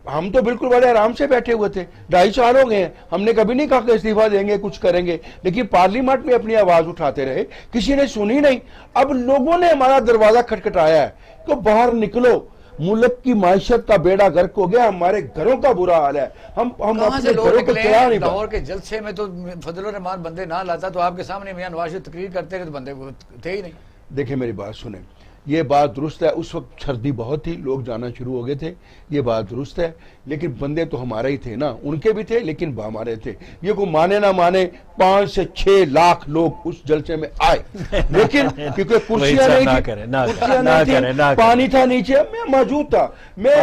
ہم تو بالکل بڑے آرام سے بیٹھے ہوئے تھے، 2.5 سال ہو گئے ہیں، ہم نے کبھی نہیں کہا کہ استعفیٰ دیں گے کچھ کریں گے، لیکن پارلیمنٹ میں اپنی آواز اٹھاتے رہے، کسی نے سنی نہیں۔ اب لوگوں نے ہمارا دروازہ کھٹکھٹایا ہے کہ باہر نکلو، ملک کی معیشت کا بیڑا غرق ہو گیا، ہمارے گھروں کا برا حال ہے، ہم اپنے گھروں کو چلا نہیں پا۔ لاہور کے جلسے میں تو فضل الرحمان بندے نہ لاتا تو آپ کے سامنے میاں نواز شریف تقریر کرتے رہے تو بندے تھے ہی نہیں۔ دیکھیں میری بات سنیں، یہ بات درست ہے، اس وقت سردی بہت تھی، لوگ جانا شروع ہو گئے تھے، یہ بات درست ہے، لیکن بندے تو ہمارے ہی تھے نا، ان کے بھی تھے لیکن ہمارے تھے۔ یہ کو مانے نہ مانے 5 سے 6 لاکھ لوگ اس جلسے میں آئے، لیکن کیونکہ کرسیاں نہیں تھی، پانی تھا نیچے، میں موجود تھا۔ میں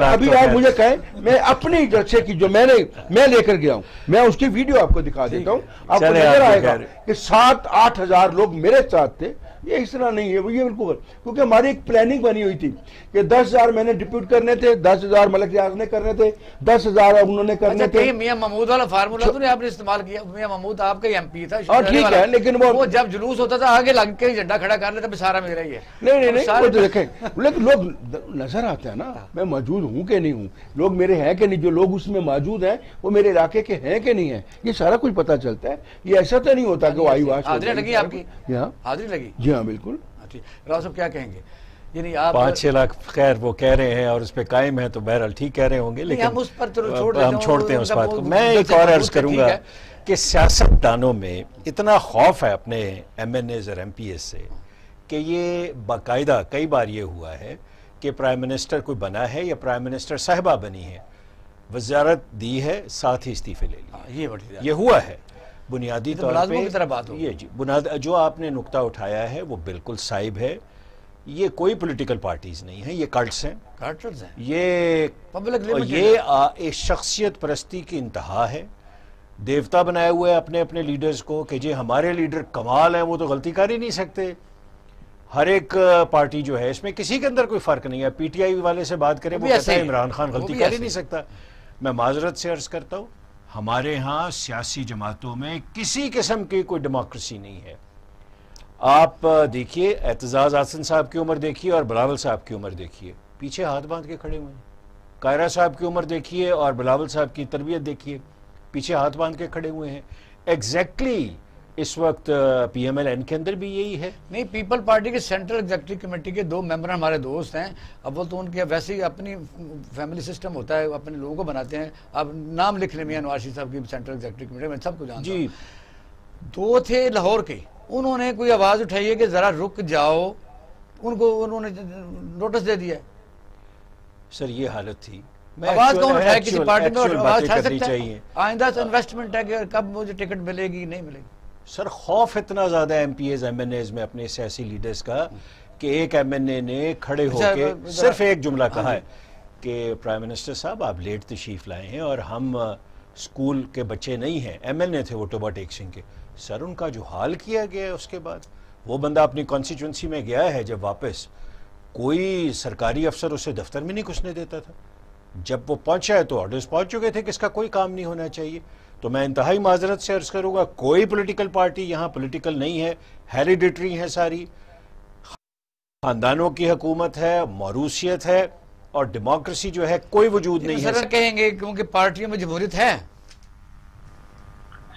ابھی آپ مجھے کہیں، میں اپنی جلسے کی جو میں لے کر گیا ہوں، میں اس کی ویڈیو آپ کو دکھا دیتا ہوں، آپ کو نظر آئے گا کہ 7-8 ہزار لوگ میرے ساتھ تھے۔ یہ اس طرح نہیں ہے، یہ بالکل، کیونکہ ہماری ایک پلاننگ بنی ہوئی تھی کہ 10,000 میں نے ڈپیوٹ کرنے تھے، 10,000 ملک ریاض نے کرنے تھے، 10,000 انہوں نے کرنے تھے۔ کہیں میاں محمود والا فارمولا تو نہیں آپ نے استعمال کیا؟ میاں محمود آپ کا ایم پی تھا، ٹھیک ہے، لیکن وہ جب جلوس ہوتا تھا آگے لگ کے جھنڈا کھڑا کر لیتا سارا میرا ہی ہے۔ نہیں، وہ تو دیکھیں، لیکن لوگ نظر آتے ہیں نا، میں موجود ہوں کہ نہیں ہوں، لوگ میرے ہیں کہ نہیں، جو لوگ اس میں موجود ہیں وہ میرے علاقے کے ہیں کہ نہیں ہیں، یہ سارا کچھ پتہ چلتا ہے۔ یہ ایسا تو نہیں ہوتا کہ وہ آئی واش حاضری لگی آپ کی؟ حاضری لگی؟ جی ہاں بالکل۔ راؤ صاحب کیا کہیں گے؟ یعنی آپ 5-6 لاکھ خیر وہ کہہ رہے ہیں اور اس پہ قائم ہیں تو بہرحال ٹھیک کہہ رہے ہوں گے، لیکن ہم اس پر ہم چھوڑتے ہیں اس بات کو۔ میں ایک اور عرض کروں گا کہ سیاست دانوں میں اتنا خوف ہے اپنے ایم این ایز اور ایم پی ایس سے کہ یہ باقاعدہ کئی بار یہ ہوا ہے کہ پرائم منسٹر کوئی بنا ہے یا پرائم منسٹر صاحبہ بنی ہے، وزارت دی ہے ساتھ ہی استعفے لے لیا، یہ ہوا ہے بنیادی طور پہ۔ یہ جی جو آپ نے نقطہ اٹھایا ہے وہ بالکل صائب ہے، یہ کوئی پولیٹیکل پارٹیز نہیں ہیں، یہ کلٹس ہیں، یہ ایک شخصیت پرستی کی انتہا ہے۔ دیوتا بنائے ہوئے اپنے اپنے لیڈرز کو کہ جی ہمارے لیڈر کمال ہیں، وہ تو غلطی کر ہی نہیں سکتے۔ ہر ایک پارٹی جو ہے اس میں کسی کے اندر کوئی فرق نہیں ہے، پی ٹی آئی والے سے بات کریں وہ کہتا ہے عمران خان غلطی کر ہی نہیں سکتا۔ میں معذرت سے عرض کرتا ہوں، ہمارے ہاں سیاسی جماعتوں میں کسی قسم کی کوئی ڈیموکریسی نہیں ہے۔ آپ دیکھیے اعتزاز احسن صاحب کی عمر دیکھیے اور بلاول صاحب کی عمر دیکھیے، پیچھے ہاتھ باندھ کے کھڑے ہوئے ہیں۔ قائرہ صاحب کی عمر دیکھیے اور بلاول صاحب کی تربیت دیکھیے، پیچھے ہاتھ باندھ کے کھڑے ہوئے ہیں۔ ایگزیکٹلی اس وقت پی ایم ایل این کے اندر بھی یہی ہے۔ نہیں، پیپل پارٹی کے سینٹرل ایگزیکٹو کمیٹی کے 2 ممبر ہمارے دوست ہیں، اب وہ تو ان کے ویسے ہی اپنی فیملی سسٹم ہوتا ہے، اپنے لوگوں کو بناتے ہیں۔ اب نام لکھ لیں میاں نواز شریف صاحب کی سینٹرل ایگزیکٹو کمیٹی میں سب کو جانتا ہوں۔ 2 تھے لاہور کے، انہوں نے کوئی آواز اٹھائی ہے کہ ذرا رک جاؤ، ان کو انہوں نے نوٹس دے دیا ہے۔ سر یہ حالت تھی، آواز کون اٹھائے کسی پارٹی میں actual آواز باتیں اٹھا کرنی سکتا ہے؟ چاہیے. آئندہ سے انویسٹمنٹ ہے کہ کب مجھے ٹکٹ ملے گی نہیں ملے گی. سر خوف اتنا زیادہ M P As M N As میں اپنے سیاسی لیڈرز کا کہ ایک ایم این اے نے کھڑے ہو کے صرف ایک جملہ کہا ہے کہ پرائم منسٹر صاحب آپ لیٹ تشریف لائے ہیں اور ہم اسکول کے بچے نہیں ہیں. ایم این اے تھے وہ ٹوبا ٹیک سنگھ کے. سر ان کا جو حال کیا گیا ہے اس کے بعد وہ بندہ اپنی کانسٹیچوئنسی میں گیا ہے جب واپس کوئی سرکاری افسر اسے دفتر میں نہیں گھسنے دیتا تھا. جب وہ پہنچا ہے تو آرڈرز پہنچ چکے تھے کہ اس کا کوئی کام نہیں ہونا چاہیے. تو میں انتہائی معذرت سے عرض کروں گا کوئی پولیٹیکل پارٹی یہاں پولیٹیکل نہیں ہے, ہیریڈیٹری ہے, ساری خاندانوں کی حکومت ہے, موروثیت ہے اور ڈیموکریسی جو ہے کوئی وجود نہیں ہے. سر کہیں گے کیونکہ پارٹیوں میں جمہوریت ہے.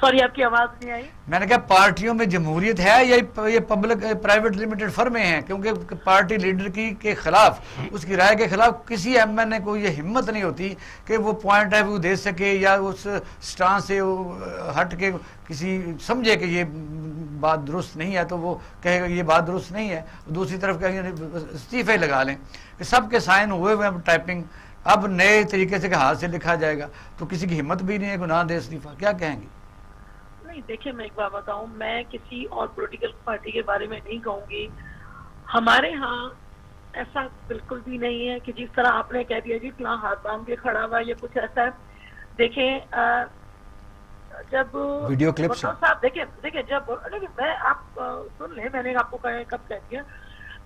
سوری آپ کی آواز نہیں آئی. میں نے کہا پارٹیوں میں جمہوریت ہے یا یہ پبلک پرائیویٹ لمیٹڈ فرمیں ہیں, کیونکہ پارٹی لیڈر کے خلاف, اس کی رائے کے خلاف کسی ایم این اے کو یہ ہمت نہیں ہوتی کہ وہ پوائنٹ آف ویو دے سکے یا اس سٹان سے ہٹ کے کسی سمجھے کہ یہ بات درست نہیں ہے تو وہ کہے گا یہ بات درست نہیں ہے, دوسری طرف کہیں استعفے لگا لیں کہ سب کے سائن ہوئے ہوئے ٹائپنگ اب نئے طریقے سے ہاتھ سے لکھا جائے گا تو کسی کی ہمت بھی نہیں ہے کہ نہ دے استعفیٰ. کیا کہیں گے؟ دیکھیں میں ایک بات بتاؤں, میں کسی اور پولیٹیکل پارٹی کے بارے میں نہیں کہوں گی. ہمارے ہاں ایسا بالکل بھی نہیں ہے کہ جس طرح آپ نے کہہ دیا جی فلاں ہاتھ باندھ کے کھڑا ہوا یا کچھ ایسا ہے. دیکھیں جب ویڈیو کلپ صاحب دیکھیں جب میں آپ سن لیں, میں نے آپ کو کب کہہ دیا,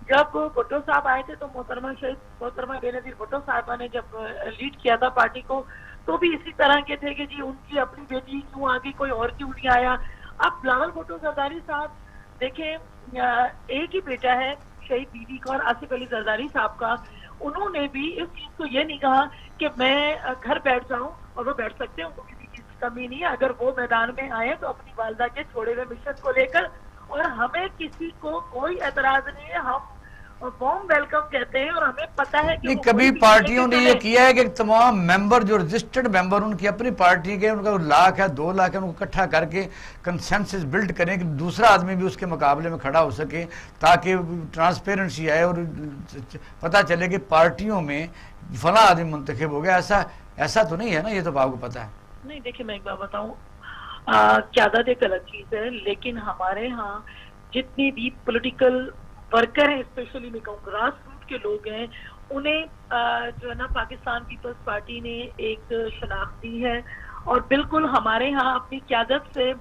جب بھٹو صاحب آئے تھے تو محترمہ بے نظیر بھٹو صاحبہ نے جب لیڈ کیا تھا پارٹی کو تو بھی اسی طرح کے تھے کہ جی ان کی اپنی بیٹی کیوں آگئی, کوئی اور کیوں نہیں آیا. اب بلاول بھٹو زرداری صاحب دیکھیں ایک ہی بیٹا ہے شہید بیوی کا اور آصف علی زرداری صاحب کا, انہوں نے بھی اس چیز کو یہ نہیں کہا کہ میں گھر بیٹھ جاؤں, اور وہ بیٹھ سکتے ہیں, ان کو کسی چیز کی کمی نہیں ہے. اگر وہ میدان میں آئے تو اپنی والدہ کے چھوڑے ہوئے مشن کو لے کر, اور ہمیں کسی کو کوئی اعتراض نہیں ہے, ہم وارم ویلکم کہتے ہیں اور ہمیں پتہ ہے کہ کبھی پارٹیوں نے یہ کیا ہے کہ تمام ممبر جو رجسٹرڈ ممبر ان کی اپنی پارٹی کے, ان کا 1 لاکھ ہے 2 لاکھ ہے, ان کو اکٹھا کر کے کنسنسس بلڈ کریں کہ دوسرا آدمی بھی اس کے مقابلے میں کھڑا ہو سکے تاکہ ٹرانسپیرنسی آئے اور پتہ چلے کہ پارٹیوں میں فلاں آدمی منتخب ہو گیا. ایسا تو نہیں ہے نا, یہ تو آپ کو پتہ ہے. نہیں دیکھیں میں ایک بات بتاؤں, قیادت ایک الگ چیز ہے, لیکن ہمارے ہاں جتنی بھی پولیٹیکل ورکر ہیں, اسپیشلی میں کہوں گراس روٹ کے لوگ ہیں, انہیں جو ہے نا پاکستان پیپلز پارٹی نے ایک شناخت دی ہے, اور بالکل ہمارے ہاں اپنی قیادت سے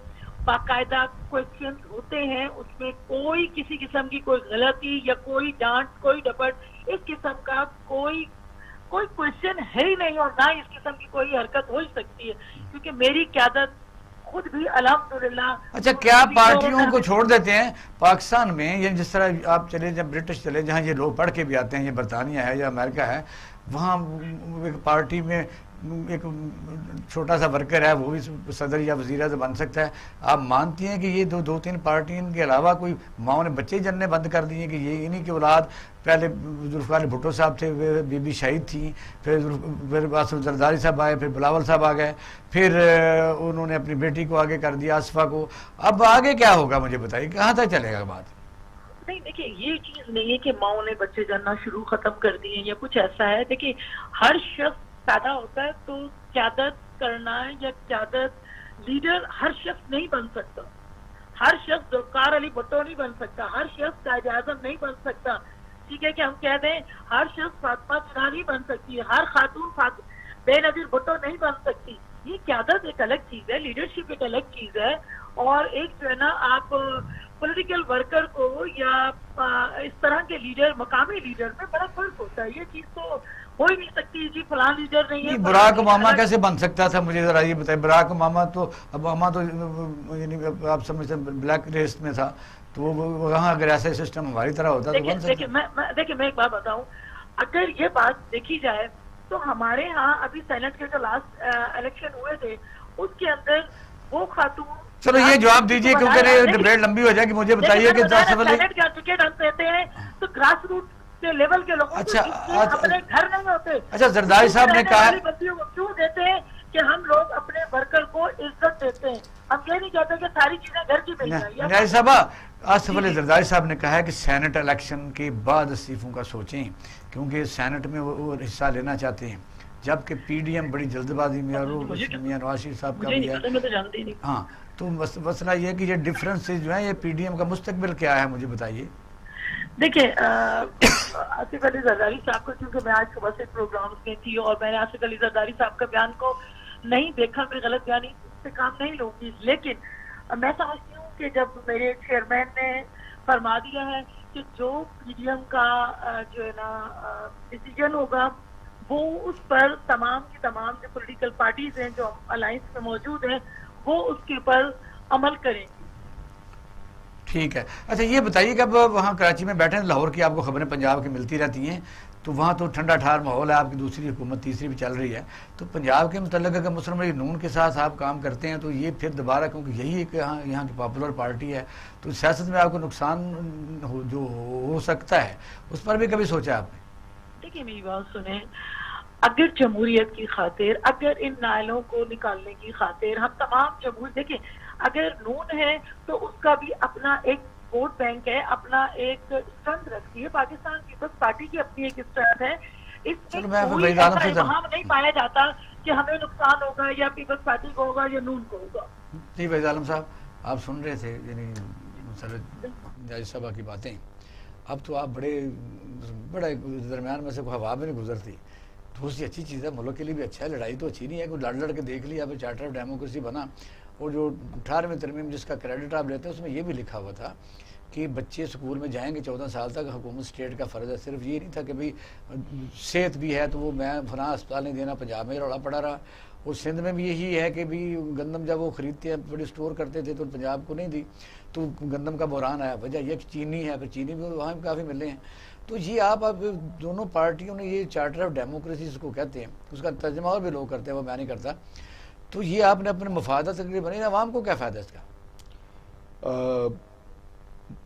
باقاعدہ کویسچنز ہوتے ہیں, اس میں کوئی کسی قسم کی کوئی غلطی یا کوئی ڈانٹ کوئی ڈپٹ اس قسم کا کوئی کویسچن ہے ہی نہیں, اور نہ اس قسم کی کوئی حرکت ہو ہی سکتی ہے, کیونکہ میری قیادت خود بھی الحمدللہ. اچھا کیا پارٹیوں کو چھوڑ دیتے ہیں پاکستان میں, یعنی جس طرح آپ چلے جب برٹش چلے جہاں یہ لوگ پڑھ کے بھی آتے ہیں, یہ برطانیہ ہے یا امریکہ ہے, وہاں ایک پارٹی میں ایک چھوٹا سا ورکر ہے وہ بھی صدر یا وزیر اعظم بن سکتا ہے. آپ مانتی ہیں کہ یہ 2-3 پارٹیوں کے علاوہ کوئی ماؤں نے بچے جننے بند کر دیے کہ یہ انہی کی اولاد, پہلے ذوالفقار بھٹو صاحب تھے, بی بی شہید تھیں, پھر آصف زرداری صاحب آئے, پھر بلاول صاحب آ گئے, پھر انہوں نے اپنی بیٹی کو آگے کر دیا آصفہ کو. اب آگے کیا ہوگا مجھے بتائیے, کہاں تک چلے گا بات؟ نہیں دیکھیں یہ چیز نہیں ہے کہ ماؤں نے بچے جننا شروع ختم کر دیے یا کچھ ایسا ہے. دیکھیں ہر شخص پیدا ہوتا ہے تو قیادت کرنا یا قیادت لیڈر ہر شخص نہیں بن سکتا, ہر شخص ذوالفقار علی بھٹو نہیں بن سکتا, ہر شخص قائد اعظم نہیں بن سکتا. ٹھیک ہے کہ ہم کہہ دیں ہر شخص فاطمہ جناح نہیں بن سکتی, ہر خاتون بے نظیر بھٹو نہیں بن سکتی. یہ قیادت ایک الگ چیز ہے, لیڈرشپ ایک الگ چیز ہے, اور ایک جو ہے نا آپ پولیٹیکل ورکر کو یا اس طرح کے لیڈر مقامی لیڈر میں بڑا فرق ہوتا ہے. یہ چیز تو ہو ہی نہیں سکتی جی فلاں لیڈر نہیں ہے. براک اوباما کیسے بن سکتا تھا, مجھے ذرا یہ بتائیں. براک اوباما تو یعنی آپ سمجھتے ہیں بلیک ریس میں تھا, تو وہاں اگر ایسا سسٹم ہماری طرح ہوتا تو بن سکتا. دیکھیں میں ایک بات بتاؤں, اگر یہ بات دیکھی جائے تو ہمارے ہاں ابھی سینٹ کے جو لاسٹ الیکشن ہوئے تھے اس کے اندر وہ خاتون. چلو یہ جواب دیجئے کیونکہ ڈیبیٹ لمبی ہو جائے گی. مجھے بتائیے کہ سینٹ کا ٹکٹ ہم دیتے ہیں تو گراس روٹ کے لیول کے لوگوں کو اپنے گھر نہیں ہوتے. اچھا زرداری صاحب نے کہا کیوں دیتے ہیں کہ ہم لوگ اپنے ورکر کو عزت دیتے ہیں, ہم یہ نہیں کہتے کہ ساری چیزیں گھر کی مل جائیں. نیاز صاحب آصف علی زرداری صاحب نے کہا ہے کہ سینٹ الیکشن کے بعد استعفوں کا سوچیں, کیونکہ سینٹ میں وہ حصہ لینا چاہتے ہیں. جبکہ پی ڈی ایم بڑی جلد بازی میں اور میاں نواز شریف صاحب کا بھی ہے. میں تو جانتی نہیں. ہاں تو مسئلہ یہ کہ یہ ڈفرینسز جو ہیں یہ پی ڈی ایم کا مستقبل کیا ہے مجھے بتائیے. دیکھیں آصف علی زرداری صاحب کو کیونکہ میں آج صبح سے پروگرامز میں تھی اور میں نے آصف علی زرداری صاحب کا بیان کو نہیں دیکھا, میں غلط بیانی سے کام نہیں لوں گی, لیکن میں سمجھتی ہوں کہ جب میرے چیئرمین نے فرما دیا ہے کہ جو پی ڈی ایم کا جو ہے نا ڈیسیجن ہوگا وہ اس پر تمام کی تمام جو پولیٹیکل پارٹیز ہیں جو الائنس میں موجود ہیں وہ اس کے اوپر عمل کریں گی. ٹھیک ہے. اچھا یہ بتائیے کہ اب وہاں کراچی میں بیٹھے ہیں, لاہور کی آپ کو خبریں پنجاب کی ملتی رہتی ہیں, تو وہاں تو ٹھنڈا ٹھار ماحول ہے, آپ کی دوسری حکومت تیسری بھی چل رہی ہے, تو پنجاب کے متعلق اگر مسلم لیگ نون کے ساتھ آپ کام کرتے ہیں تو یہ پھر دوبارہ, کیونکہ یہی ایک یہاں کی پاپولر پارٹی ہے, تو سیاست میں آپ کو نقصان جو ہو سکتا ہے اس پر بھی کبھی سوچا آپ نے؟ دیکھیے میری بات سنیں, اگر جمہوریت کی خاطر, اگر ان نائلوں کو نکالنے کی خاطر ہم تمام جمہور, دیکھیں اگر نون ہے تو اس کا بھی اپنا ایک ووٹ بینک ہے, اپنا ایک اسٹرینتھ رکھتی ہے, پاکستان پیپلز پارٹی کی اپنی ایک اسٹرینتھ ہے, اس میں کوئی ایسا ابہام نہیں پایا جاتا کہ ہمیں نقصان ہوگا یا پیپلز پارٹی کو ہوگا یا نون کو ہوگا. جی فیض عالم صاحب آپ سن رہے تھے یعنی راجیہ سبھا کی باتیں, اب تو آپ بڑے درمیان میں سے کوئی ہوا بھی نہیں گزرتی, دوسری اچھی چیز ہے, ملک کے لیے بھی اچھا ہے, لڑائی تو اچھی نہیں ہے, کوئی لڑ کے دیکھ لیا, اب چارٹر آف ڈیموکریسی بنا, اور جو 18ویں ترمیم جس کا کریڈٹ آپ لیتے ہیں اس میں یہ بھی لکھا ہوا تھا کہ بچے اسکول میں جائیں گے 14 سال تک, حکومت اسٹیٹ کا فرض ہے. صرف یہ نہیں تھا کہ بھئی صحت بھی ہے تو وہ میں فلاں اسپتال نہیں دینا, پنجاب میں روڑا پڑا رہا, اور سندھ میں بھی یہی ہے کہ بھی گندم جب وہ خریدتے ہیں بڑی اسٹور کرتے تھے تو پنجاب کو نہیں دی, تو گندم کا بحران آیا. وجہ یہ چینی ہے, پھر چینی بھی وہاں بھی کافی ملے ہیں. تو یہ آپ اب دونوں پارٹیوں نے یہ چارٹر آف ڈیموکریسی اس کو کہتے ہیں, اس کا ترجمہ اور بھی لوگ کرتے ہیں, وہ میں نہیں کرتا, تو یہ آپ نے اپنے مفادات کے لیے بنی, عوام کو کیا فائدہ اس کا؟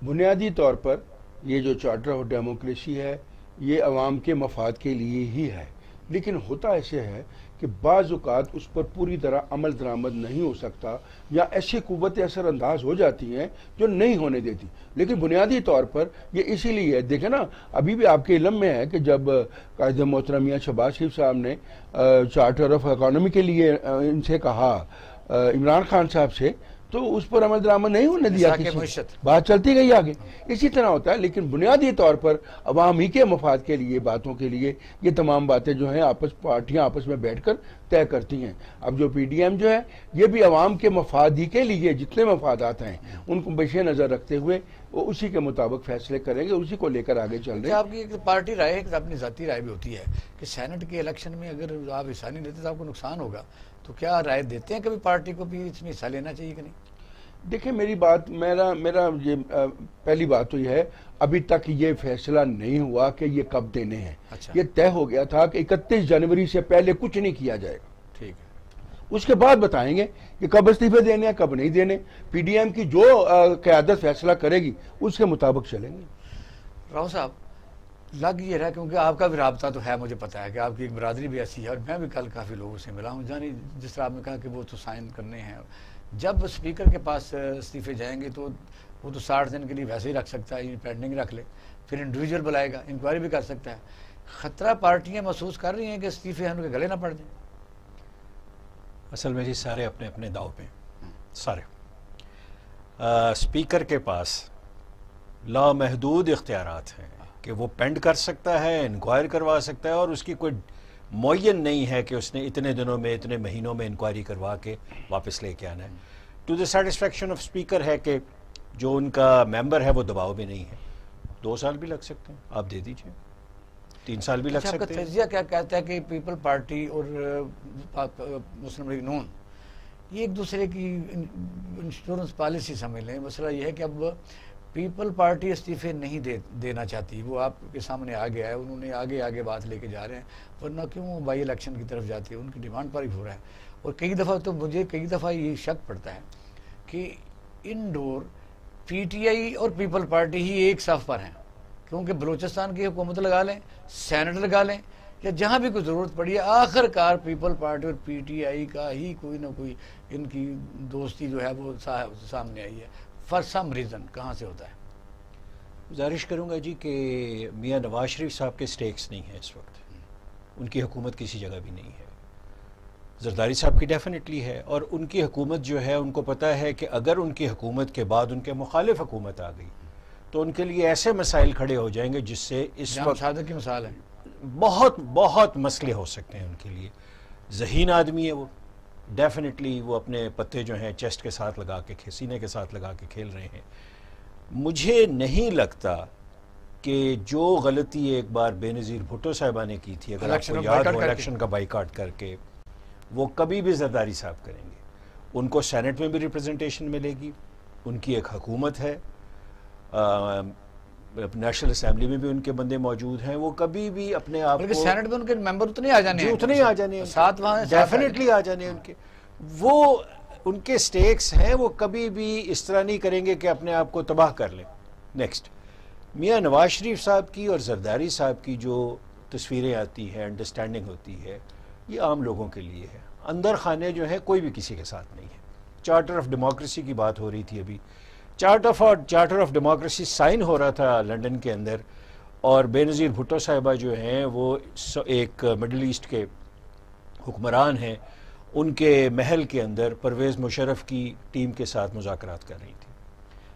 بنیادی طور پر یہ جو چارٹر آف ڈیموکریسی ہے یہ عوام کے مفاد کے لیے ہی ہے, لیکن ہوتا ایسے ہے کہ بعض اوقات اس پر پوری طرح عمل درآمد نہیں ہو سکتا, یا ایسی قوتیں اثر انداز ہو جاتی ہیں جو نہیں ہونے دیتی. لیکن بنیادی طور پر یہ اسی لیے ہے, دیکھیں نا ابھی بھی آپ کے علم میں ہے کہ جب قائد محترم میاں شہباز شریف صاحب نے چارٹر آف اکانومی کے لیے ان سے کہا عمران خان صاحب سے, تو اس پر عمل درآمد نہیں ہونے دیا, بات چلتی گئی آگے. اسی طرح ہوتا ہے, لیکن بنیادی طور پر عوام ہی کے مفاد کے لیے, باتوں کے لیے یہ تمام باتیں جو ہیں پارٹیاں آپس میں بیٹھ کر طے کرتی ہیں. اب جو پی ڈی ایم جو ہے یہ بھی عوام کے مفاد ہی کے لیے جتنے مفادات ہیں ان کو پیش نظر رکھتے ہوئے وہ اسی کے مطابق فیصلے کریں گے, اسی کو لے کر آگے چل رہے ہیں. آپ کی ایک پارٹی رائے ہے, اپنی ذاتی رائے بھی ہوتی ہے کہ سینٹ کے الیکشن میں اگر آپ حصہ نہیں لیتے تو آپ کو نقصان ہوگا, تو کیا رائے دیتے ہیں کبھی پارٹی کو بھی اس میں حصہ لینا چاہیے کہ نہیں؟ دیکھیں میری بات, میرا یہ پہلی بات تو یہ ہے, ابھی تک یہ فیصلہ نہیں ہوا کہ یہ کب دینے ہیں. یہ طے ہو گیا تھا کہ 31 جنوری سے پہلے کچھ نہیں کیا جائے گا. ٹھیک ہے, اس کے بعد بتائیں گے کہ کب استعفے دینے ہیں کب نہیں دینے. پی ڈی ایم کی جو قیادت فیصلہ کرے گی اس کے مطابق چلیں گے. راؤ صاحب لگ یہ رہا, کیونکہ آپ کا بھی رابطہ تو ہے, مجھے پتا ہے کہ آپ کی ایک برادری بھی ایسی ہے, اور میں بھی کل کافی لوگوں سے ملا ہوں, جانی جس طرح آپ نے کہا کہ وہ تو سائن کرنے ہیں, جب اسپیکر کے پاس استعفے جائیں گے تو وہ تو 60 دن کے لیے ویسے ہی رکھ سکتا ہے, پینڈنگ رکھ لے, پھر انڈیویجول بلائے گا, انکوائری بھی کر سکتا ہے. خطرہ پارٹیاں محسوس کر رہی ہیں کہ استعفے ان کے گلے نہ پڑ جائیں؟ اصل میں جی سارے اپنے اپنے داؤ پہ, سارے اسپیکر کے پاس لامحدود اختیارات ہیں کہ وہ پینڈ کر سکتا ہے, انکوائر کروا سکتا ہے, اور اس کی کوئی معین نہیں ہے کہ اس نے اتنے دنوں میں اتنے مہینوں میں انکوائری کروا کے واپس لے کے آنا ہے. To the satisfaction of speaker ہے کہ جو ان کا ممبر ہے وہ دباؤ بھی نہیں ہے. 2 سال بھی لگ سکتے ہیں, آپ دے دیجئے, 3 سال بھی لگ سکتے ہیں. آپ کا تجزیہ کیا کہتا ہے کہ پیپل پارٹی اور مسلم لیگ نون یہ ایک دوسرے کی انشورنس پالیسی سمجھ لیں؟ مسئلہ یہ ہے کہ اب پیپل پارٹی استعفے نہیں دینا چاہتی, وہ آپ کے سامنے آ گیا ہے, انہوں نے آگے بات لے کے جا رہے ہیں, ورنہ کیوں بائی الیکشن کی طرف جاتی ہے, ان کی ڈیمانڈ پر ہی ہو رہا ہے. اور کئی دفعہ یہ شک پڑتا ہے کہ انڈور پی ٹی آئی اور پیپل پارٹی ہی ایک صف پر ہیں, کیونکہ بلوچستان کی حکومت لگا لیں, سینٹ لگا لیں, یا جہاں بھی کوئی ضرورت پڑی ہے آخر کار پیپل پارٹی اور پی ٹی آئی کا ہی کوئی نہ کوئی ان کی دوستی جو ہے وہ سامنے آئی ہے. فار سم ریزن کہاں سے ہوتا ہے؟ گزارش کروں گا جی کہ میاں نواز شریف صاحب کے سٹیکس نہیں ہیں اس وقت, ان کی حکومت کسی جگہ بھی نہیں ہے. زرداری صاحب کی ڈیفینیٹلی ہے، اور ان کی حکومت جو ہے ان کو پتہ ہے کہ اگر ان کی حکومت کے بعد ان کے مخالف حکومت آ گئی تو ان کے لیے ایسے مسائل کھڑے ہو جائیں گے جس سے اس جام وقت صادق کی مثال ہے. بہت بہت مسئلے ہو سکتے ہیں ان کے لیے. ذہین آدمی ہے وہ، ڈیفینیٹلی وہ اپنے پتے جو ہیں چیسٹ کے ساتھ لگا کے سینے کے ساتھ لگا کے کھیل رہے ہیں. مجھے نہیں لگتا کہ جو غلطی ایک بار بے نظیر بھٹو صاحبہ نے کی تھی، اگر آپ کو یاد ہو الیکشن کا بائیکاٹ کر کے، وہ کبھی بھی زرداری صاحب کریں گے. ان کو سینٹ میں بھی ریپرزنٹیشن ملے گی، ان کی ایک حکومت ہے، نیشنل اسمبلی میں بھی ان کے بندے موجود ہیں. وہ کبھی بھی اپنے آپ کو سینٹ میں ان کے ممبر اتنے آ جانے ہیں، اتنے آ جانے ہیں، ساتھ وہاں ڈیفینیٹلی آ جانے ہیں ان کے. وہ ان کے سٹیکس ہیں، وہ کبھی بھی اس طرح نہیں کریں گے کہ اپنے آپ کو تباہ کر لیں. نیکسٹ، میاں نواز شریف صاحب کی اور زرداری صاحب کی جو تصویریں آتی ہیں، انڈرسٹینڈنگ ہوتی ہے، یہ عام لوگوں کے لیے ہے. اندر خانے جو ہے کوئی بھی کسی کے ساتھ نہیں ہے. چارٹر آف ڈیموکریسی کی بات ہو رہی تھی ابھی، چارٹر آف ڈیموکریسی سائن ہو رہا تھا لنڈن کے اندر، اور بے نظیر بھٹو صاحبہ جو ہیں وہ ایک مڈل ایسٹ کے حکمران ہیں، ان کے محل کے اندر پرویز مشرف کی ٹیم کے ساتھ مذاکرات کر رہی تھی.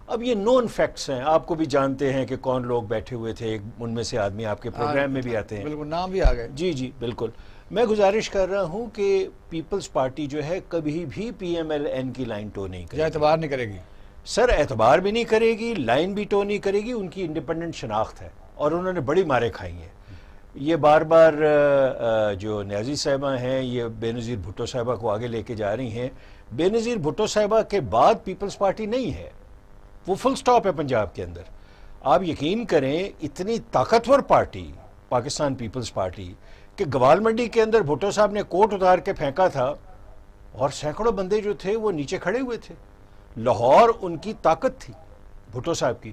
اب یہ نون فیکٹس ہیں، آپ کو بھی جانتے ہیں کہ کون لوگ بیٹھے ہوئے تھے، ان میں سے آدمی آپ کے پروگرام میں بھی آتے ہیں. بالکل نام بھی آ گئے. جی جی بالکل. میں گزارش کر رہا ہوں کہ پیپلز پارٹی جو ہے کبھی بھی پی ایم ایل این کی لائن ٹو نہیں کرے گی. اعتبار نہیں کرے گی سر، اعتبار بھی نہیں کرے گی، لائن بھی ٹو نہیں کرے گی. ان کی انڈیپینڈنٹ شناخت ہے اور انہوں نے بڑی ماریں کھائی ہیں. یہ بار بار جو نیازی صاحبہ ہیں یہ بے نظیر بھٹو صاحبہ کو آگے لے کے جا رہی ہیں. بے نظیر بھٹو صاحبہ کے بعد پیپلز پارٹی نہیں ہے، وہ فل سٹاپ ہے پنجاب کے اندر. آپ یقین کریں اتنی طاقتور پارٹی پاکستان پیپلز پارٹی کہ گوال منڈی کے اندر بھٹو صاحب نے کوٹ اتار کے پھینکا تھا اور سینکڑوں بندے جو تھے وہ نیچے کھڑے ہوئے تھے. لاہور ان کی طاقت تھی بھٹو صاحب کی.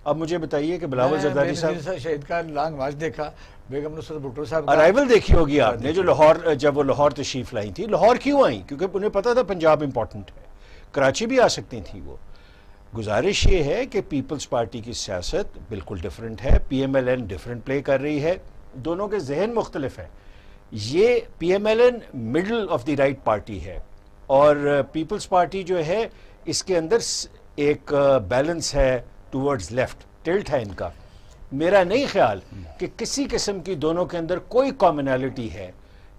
اب مجھے بتائیے کہ بلاول زرداری صاحب شہید کا لانگ مارچ دیکھا، بیگم نصرت بھٹو صاحب ارائیول دیکھی ہوگی آپ نے، جو لاہور جب وہ لاہور تشریف لائی تھی. لاہور کیوں آئیں؟ کیونکہ انہیں پتا تھا پنجاب امپورٹنٹ ہے. کراچی بھی آ سکتی تھی وہ. گزارش یہ ہے کہ پیپلز پارٹی کی سیاست بالکل ڈیفرنٹ ہے، P M L N different play کر رہی ہے. دونوں کے ذہن مختلف ہیں. یہ P M L N middle of the right party ہے اور پیپلز پارٹی جو ہے اس کے اندر ایک بیلنس ہے ٹورڈز لیفٹ، ٹلٹ ہے ان کا. میرا نہیں خیال کہ کسی قسم کی دونوں کے اندر کوئی کامنالٹی ہے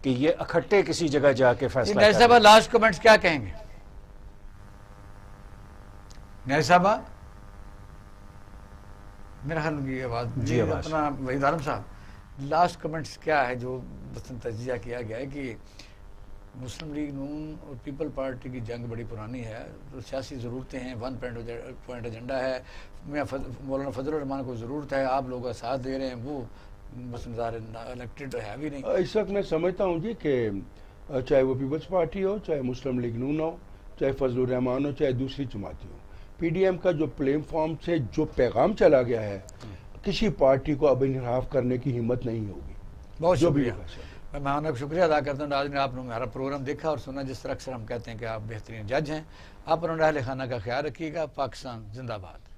کہ یہ اکھٹے کسی جگہ جا کے فیصلہ نیازی صاحبہ لاسٹ کمنٹس کیا کہیں گے؟ نیازی صاحبہ میرا خیال یہ بات جی اپنا وحید عالم صاحب لاسٹ کمنٹس کیا ہے جو تجزیہ کیا گیا ہے کہ مسلم لیگ نون اور پیپل پارٹی کی جنگ بڑی پرانی ہے، تو سیاسی ضرورتیں ہیں، 1 پوائنٹ ایجنڈا ہے، مولانا فضل الرحمان کو ضرورت ہے، آپ لوگ ساتھ دے رہے ہیں، وہ الیکٹڈ ہے بھی نہیں. اس وقت میں سمجھتا ہوں جی کہ چاہے وہ پیپلز پارٹی ہو، چاہے مسلم لیگ نون ہو، چاہے فضل الرحمان ہو، چاہے دوسری جماعتی ہو، پی ڈی ایم کا جو پلیٹ فارم سے جو پیغام چلا گیا ہے کسی پارٹی کو اب انحراف کرنے کی ہمت نہیں ہوگی. بہت شکریہ. میں آپ کا شکریہ ادا کرتا ہوں. آج نے آپ نے ہمارا پروگرام دیکھا اور سنا. جس طرح اکثر ہم کہتے ہیں کہ آپ بہترین جج ہیں. آپ اپنا اہل خانہ کا خیال رکھیے گا. پاکستان زندہ باد.